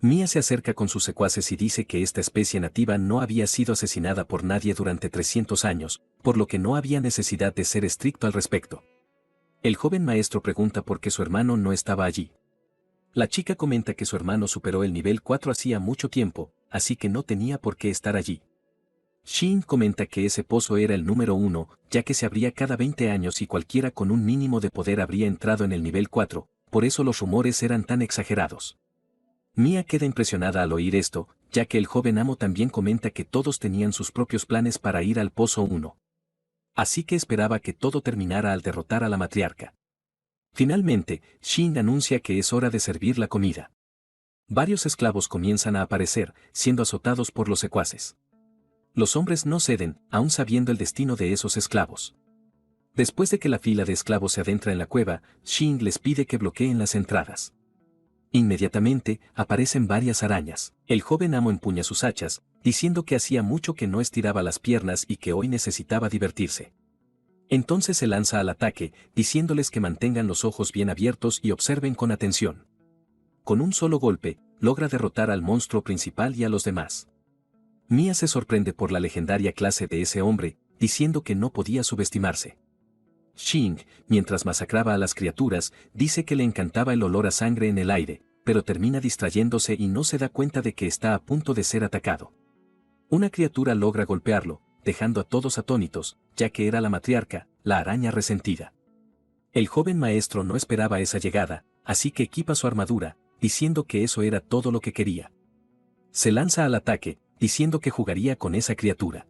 Mia se acerca con sus secuaces y dice que esta especie nativa no había sido asesinada por nadie durante 300 años, por lo que no había necesidad de ser estricto al respecto. El joven maestro pregunta por qué su hermano no estaba allí. La chica comenta que su hermano superó el nivel 4 hacía mucho tiempo, así que no tenía por qué estar allí. Shin comenta que ese pozo era el número 1, ya que se abría cada 20 años y cualquiera con un mínimo de poder habría entrado en el nivel 4, por eso los rumores eran tan exagerados. Mia queda impresionada al oír esto, ya que el joven amo también comenta que todos tenían sus propios planes para ir al pozo 1. Así que esperaba que todo terminara al derrotar a la matriarca. Finalmente, Shin anuncia que es hora de servir la comida. Varios esclavos comienzan a aparecer, siendo azotados por los secuaces. Los hombres no ceden, aún sabiendo el destino de esos esclavos. Después de que la fila de esclavos se adentra en la cueva, Shin les pide que bloqueen las entradas. Inmediatamente, aparecen varias arañas. El joven amo empuña sus hachas, diciendo que hacía mucho que no estiraba las piernas y que hoy necesitaba divertirse. Entonces se lanza al ataque, diciéndoles que mantengan los ojos bien abiertos y observen con atención. Con un solo golpe, logra derrotar al monstruo principal y a los demás. Mia se sorprende por la legendaria clase de ese hombre, diciendo que no podía subestimarse. Shin, mientras masacraba a las criaturas, dice que le encantaba el olor a sangre en el aire, pero termina distrayéndose y no se da cuenta de que está a punto de ser atacado. Una criatura logra golpearlo, dejando a todos atónitos, ya que era la matriarca, la araña resentida. El joven maestro no esperaba esa llegada, así que equipa su armadura, diciendo que eso era todo lo que quería. Se lanza al ataque, diciendo que jugaría con esa criatura.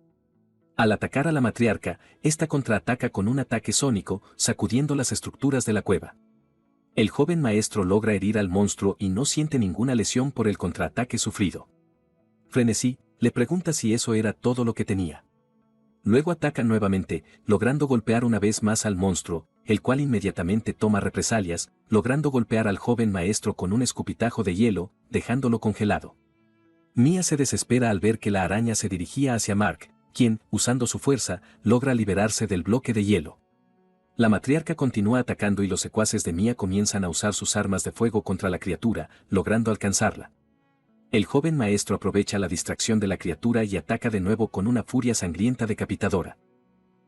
Al atacar a la matriarca, esta contraataca con un ataque sónico, sacudiendo las estructuras de la cueva. El joven maestro logra herir al monstruo y no siente ninguna lesión por el contraataque sufrido. Frenesí, le pregunta si eso era todo lo que tenía. Luego ataca nuevamente, logrando golpear una vez más al monstruo, el cual inmediatamente toma represalias, logrando golpear al joven maestro con un escupitajo de hielo, dejándolo congelado. Mia se desespera al ver que la araña se dirigía hacia Mark, quien, usando su fuerza, logra liberarse del bloque de hielo. La matriarca continúa atacando y los secuaces de Mia comienzan a usar sus armas de fuego contra la criatura, logrando alcanzarla. El joven maestro aprovecha la distracción de la criatura y ataca de nuevo con una furia sangrienta decapitadora.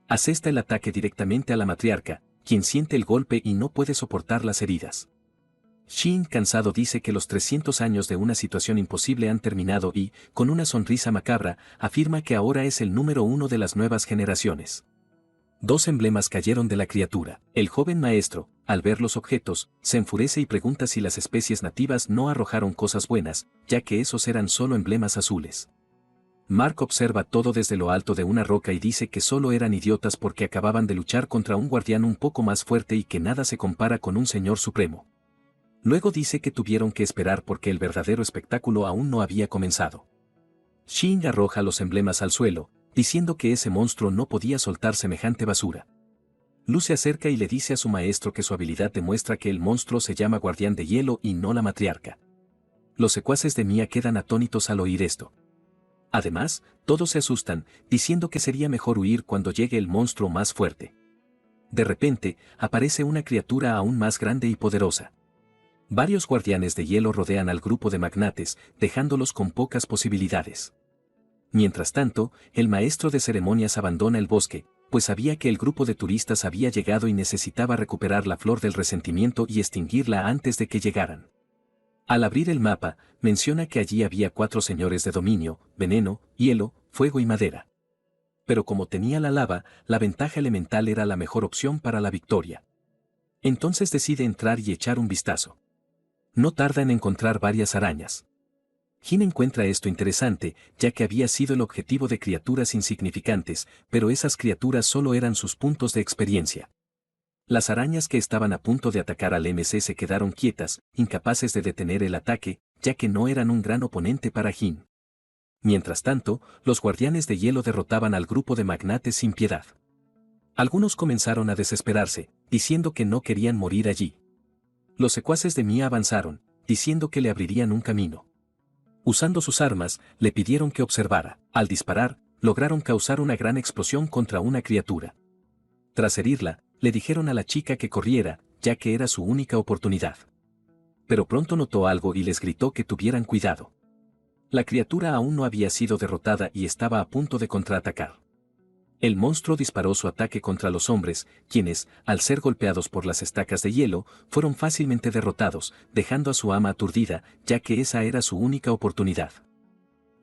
Asesta el ataque directamente a la matriarca, quien siente el golpe y no puede soportar las heridas. Shin, cansado, dice que los 300 años de una situación imposible han terminado y, con una sonrisa macabra, afirma que ahora es el número 1 de las nuevas generaciones. 2 emblemas cayeron de la criatura. El joven maestro, al ver los objetos, se enfurece y pregunta si las especies nativas no arrojaron cosas buenas, ya que esos eran solo emblemas azules. Mark observa todo desde lo alto de una roca y dice que solo eran idiotas porque acababan de luchar contra un guardián un poco más fuerte y que nada se compara con un señor supremo. Luego dice que tuvieron que esperar porque el verdadero espectáculo aún no había comenzado. Shing arroja los emblemas al suelo, diciendo que ese monstruo no podía soltar semejante basura. Lu se acerca y le dice a su maestro que su habilidad demuestra que el monstruo se llama Guardián de Hielo y no la matriarca. Los secuaces de Mia quedan atónitos al oír esto. Además, todos se asustan, diciendo que sería mejor huir cuando llegue el monstruo más fuerte. De repente, aparece una criatura aún más grande y poderosa. Varios guardianes de hielo rodean al grupo de magnates, dejándolos con pocas posibilidades. Mientras tanto, el maestro de ceremonias abandona el bosque, pues sabía que el grupo de turistas había llegado y necesitaba recuperar la flor del resentimiento y extinguirla antes de que llegaran. Al abrir el mapa, menciona que allí había 4 señores de dominio: veneno, hielo, fuego y madera. Pero como tenía la lava, la ventaja elemental era la mejor opción para la victoria. Entonces decide entrar y echar un vistazo. No tarda en encontrar varias arañas. Jin encuentra esto interesante, ya que había sido el objetivo de criaturas insignificantes, pero esas criaturas solo eran sus puntos de experiencia. Las arañas que estaban a punto de atacar al MC se quedaron quietas, incapaces de detener el ataque, ya que no eran un gran oponente para Jin. Mientras tanto, los guardianes de hielo derrotaban al grupo de magnates sin piedad. Algunos comenzaron a desesperarse, diciendo que no querían morir allí. Los secuaces de Mia avanzaron, diciendo que le abrirían un camino. Usando sus armas, le pidieron que observara. Al disparar, lograron causar una gran explosión contra una criatura. Tras herirla, le dijeron a la chica que corriera, ya que era su única oportunidad. Pero pronto notó algo y les gritó que tuvieran cuidado. La criatura aún no había sido derrotada y estaba a punto de contraatacar. El monstruo disparó su ataque contra los hombres, quienes, al ser golpeados por las estacas de hielo, fueron fácilmente derrotados, dejando a su ama aturdida, ya que esa era su única oportunidad.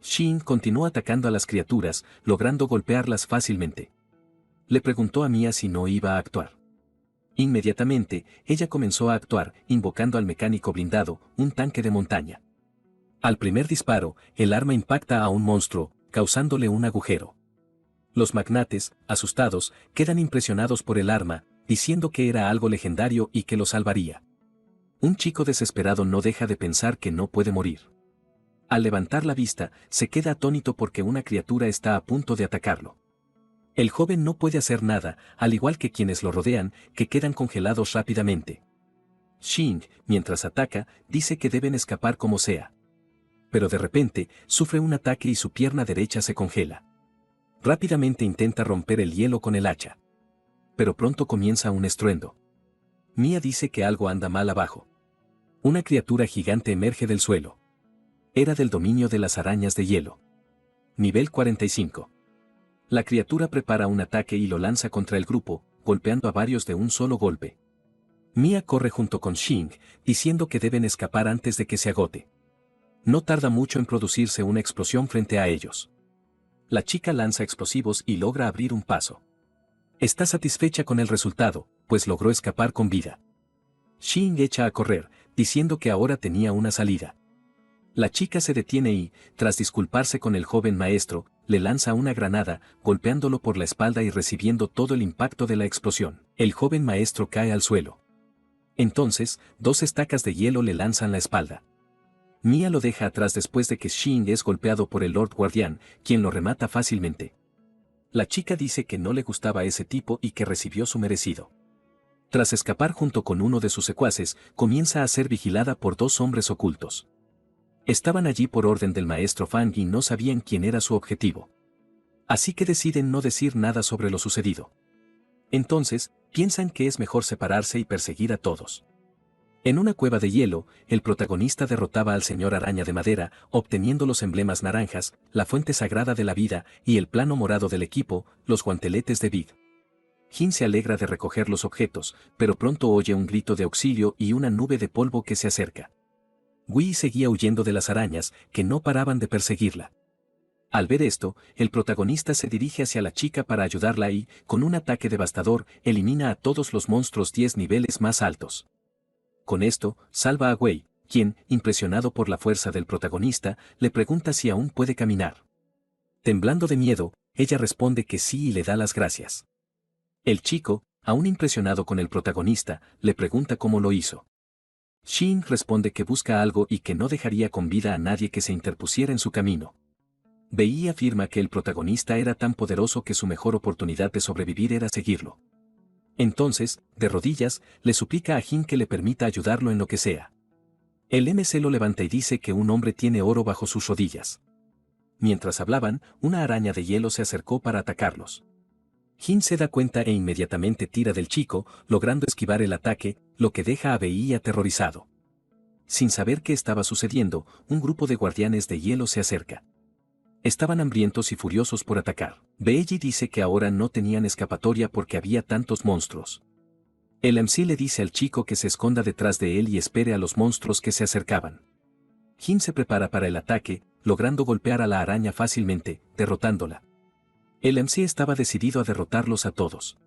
Shin continuó atacando a las criaturas, logrando golpearlas fácilmente. Le preguntó a Mia si no iba a actuar. Inmediatamente, ella comenzó a actuar, invocando al mecánico blindado, un tanque de montaña. Al primer disparo, el arma impacta a un monstruo, causándole un agujero. Los magnates, asustados, quedan impresionados por el arma, diciendo que era algo legendario y que lo salvaría. Un chico desesperado no deja de pensar que no puede morir. Al levantar la vista, se queda atónito porque una criatura está a punto de atacarlo. El joven no puede hacer nada, al igual que quienes lo rodean, que quedan congelados rápidamente. Shing, mientras ataca, dice que deben escapar como sea. Pero de repente, sufre un ataque y su pierna derecha se congela. Rápidamente intenta romper el hielo con el hacha. Pero pronto comienza un estruendo. Mia dice que algo anda mal abajo. Una criatura gigante emerge del suelo. Era del dominio de las arañas de hielo. Nivel 45. La criatura prepara un ataque y lo lanza contra el grupo, golpeando a varios de un solo golpe. Mia corre junto con Shing, diciendo que deben escapar antes de que se agote. No tarda mucho en producirse una explosión frente a ellos. La chica lanza explosivos y logra abrir un paso. Está satisfecha con el resultado, pues logró escapar con vida. Shing echa a correr, diciendo que ahora tenía una salida. La chica se detiene y, tras disculparse con el joven maestro, le lanza una granada, golpeándolo por la espalda y recibiendo todo el impacto de la explosión. El joven maestro cae al suelo. Entonces, 2 estacas de hielo le lanzan la espalda. Mia lo deja atrás después de que Shing es golpeado por el Lord Guardián, quien lo remata fácilmente. La chica dice que no le gustaba ese tipo y que recibió su merecido. Tras escapar junto con uno de sus secuaces, comienza a ser vigilada por 2 hombres ocultos. Estaban allí por orden del maestro Fang y no sabían quién era su objetivo. Así que deciden no decir nada sobre lo sucedido. Entonces, piensan que es mejor separarse y perseguir a todos. En una cueva de hielo, el protagonista derrotaba al señor araña de madera, obteniendo los emblemas naranjas, la fuente sagrada de la vida y el plano morado del equipo, los guanteletes de Vid. Jin se alegra de recoger los objetos, pero pronto oye un grito de auxilio y una nube de polvo que se acerca. Wei seguía huyendo de las arañas, que no paraban de perseguirla. Al ver esto, el protagonista se dirige hacia la chica para ayudarla y, con un ataque devastador, elimina a todos los monstruos 10 niveles más altos. Con esto, salva a Wei, quien, impresionado por la fuerza del protagonista, le pregunta si aún puede caminar. Temblando de miedo, ella responde que sí y le da las gracias. El chico, aún impresionado con el protagonista, le pregunta cómo lo hizo. Shin responde que busca algo y que no dejaría con vida a nadie que se interpusiera en su camino. Bei afirma que el protagonista era tan poderoso que su mejor oportunidad de sobrevivir era seguirlo. Entonces, de rodillas, le suplica a Jin que le permita ayudarlo en lo que sea. El MC lo levanta y dice que un hombre tiene oro bajo sus rodillas. Mientras hablaban, una araña de hielo se acercó para atacarlos. Jin se da cuenta e inmediatamente tira del chico, logrando esquivar el ataque, lo que deja a Bei aterrorizado. Sin saber qué estaba sucediendo, un grupo de guardianes de hielo se acerca. Estaban hambrientos y furiosos por atacar. Beiji dice que ahora no tenían escapatoria porque había tantos monstruos. El MC le dice al chico que se esconda detrás de él y espere a los monstruos que se acercaban. Jin se prepara para el ataque, logrando golpear a la araña fácilmente, derrotándola. El MC estaba decidido a derrotarlos a todos.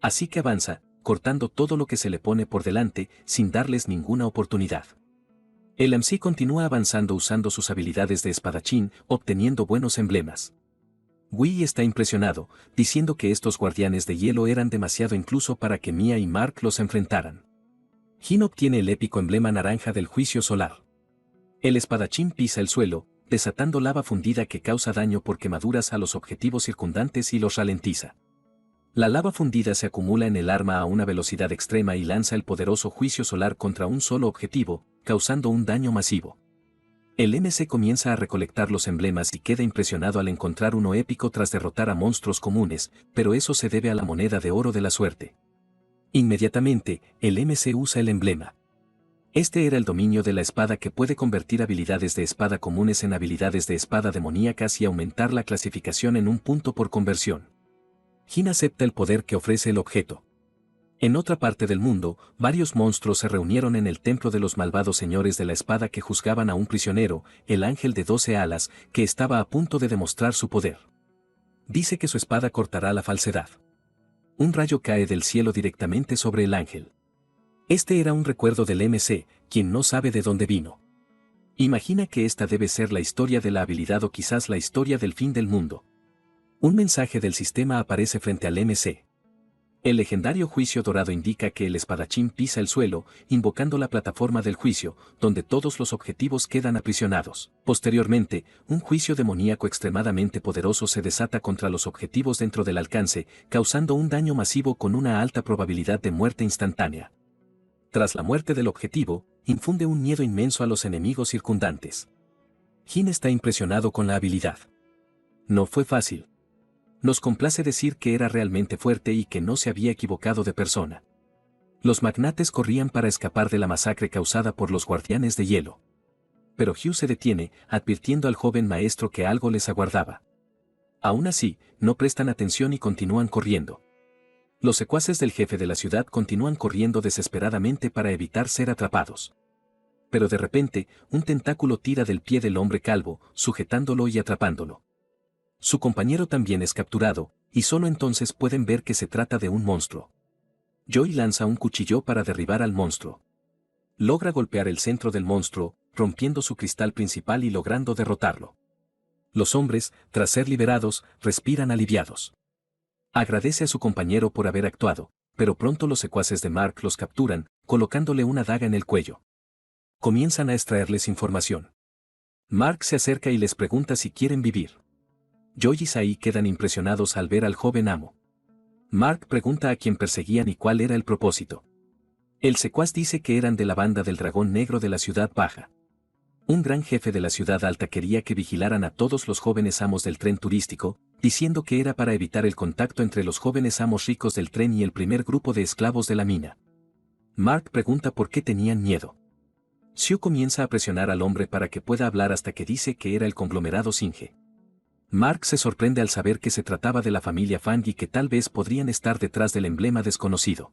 Así que avanza, cortando todo lo que se le pone por delante, sin darles ninguna oportunidad. El MC continúa avanzando usando sus habilidades de espadachín, obteniendo buenos emblemas. Wei está impresionado, diciendo que estos guardianes de hielo eran demasiado incluso para que Mia y Mark los enfrentaran. Jin obtiene el épico emblema naranja del juicio solar. El espadachín pisa el suelo, desatando lava fundida que causa daño por quemaduras a los objetivos circundantes y los ralentiza. La lava fundida se acumula en el arma a una velocidad extrema y lanza el poderoso juicio solar contra un solo objetivo, causando un daño masivo. El MC comienza a recolectar los emblemas y queda impresionado al encontrar uno épico tras derrotar a monstruos comunes, pero eso se debe a la moneda de oro de la suerte. Inmediatamente, el MC usa el emblema. Este era el dominio de la espada que puede convertir habilidades de espada comunes en habilidades de espada demoníacas y aumentar la clasificación en un punto por conversión. Jin acepta el poder que ofrece el objeto. En otra parte del mundo, varios monstruos se reunieron en el templo de los malvados señores de la espada que juzgaban a un prisionero, el ángel de 12 alas, que estaba a punto de demostrar su poder. Dice que su espada cortará la falsedad. Un rayo cae del cielo directamente sobre el ángel. Este era un recuerdo del MC, quien no sabe de dónde vino. Imagina que esta debe ser la historia de la habilidad o quizás la historia del fin del mundo. Un mensaje del sistema aparece frente al MC. El legendario juicio dorado indica que el espadachín pisa el suelo, invocando la plataforma del juicio, donde todos los objetivos quedan aprisionados. Posteriormente, un juicio demoníaco extremadamente poderoso se desata contra los objetivos dentro del alcance, causando un daño masivo con una alta probabilidad de muerte instantánea. Tras la muerte del objetivo, infunde un miedo inmenso a los enemigos circundantes. Jin está impresionado con la habilidad. No fue fácil. Nos complace decir que era realmente fuerte y que no se había equivocado de persona. Los magnates corrían para escapar de la masacre causada por los guardianes de hielo. Pero Hugh se detiene, advirtiendo al joven maestro que algo les aguardaba. Aún así, no prestan atención y continúan corriendo. Los secuaces del jefe de la ciudad continúan corriendo desesperadamente para evitar ser atrapados. Pero de repente, un tentáculo tira del pie del hombre calvo, sujetándolo y atrapándolo. Su compañero también es capturado, y solo entonces pueden ver que se trata de un monstruo. Joy lanza un cuchillo para derribar al monstruo. Logra golpear el centro del monstruo, rompiendo su cristal principal y logrando derrotarlo. Los hombres, tras ser liberados, respiran aliviados. Agradece a su compañero por haber actuado, pero pronto los secuaces de Mark los capturan, colocándole una daga en el cuello. Comienzan a extraerles información. Mark se acerca y les pregunta si quieren vivir. Joy y Sai quedan impresionados al ver al joven amo. Mark pregunta a quién perseguían y cuál era el propósito. El secuaz dice que eran de la banda del dragón negro de la ciudad baja. Un gran jefe de la ciudad alta quería que vigilaran a todos los jóvenes amos del tren turístico, diciendo que era para evitar el contacto entre los jóvenes amos ricos del tren y el primer grupo de esclavos de la mina. Mark pregunta por qué tenían miedo. Xiu comienza a presionar al hombre para que pueda hablar hasta que dice que era el conglomerado Singe. Mark se sorprende al saber que se trataba de la familia Fang y que tal vez podrían estar detrás del emblema desconocido.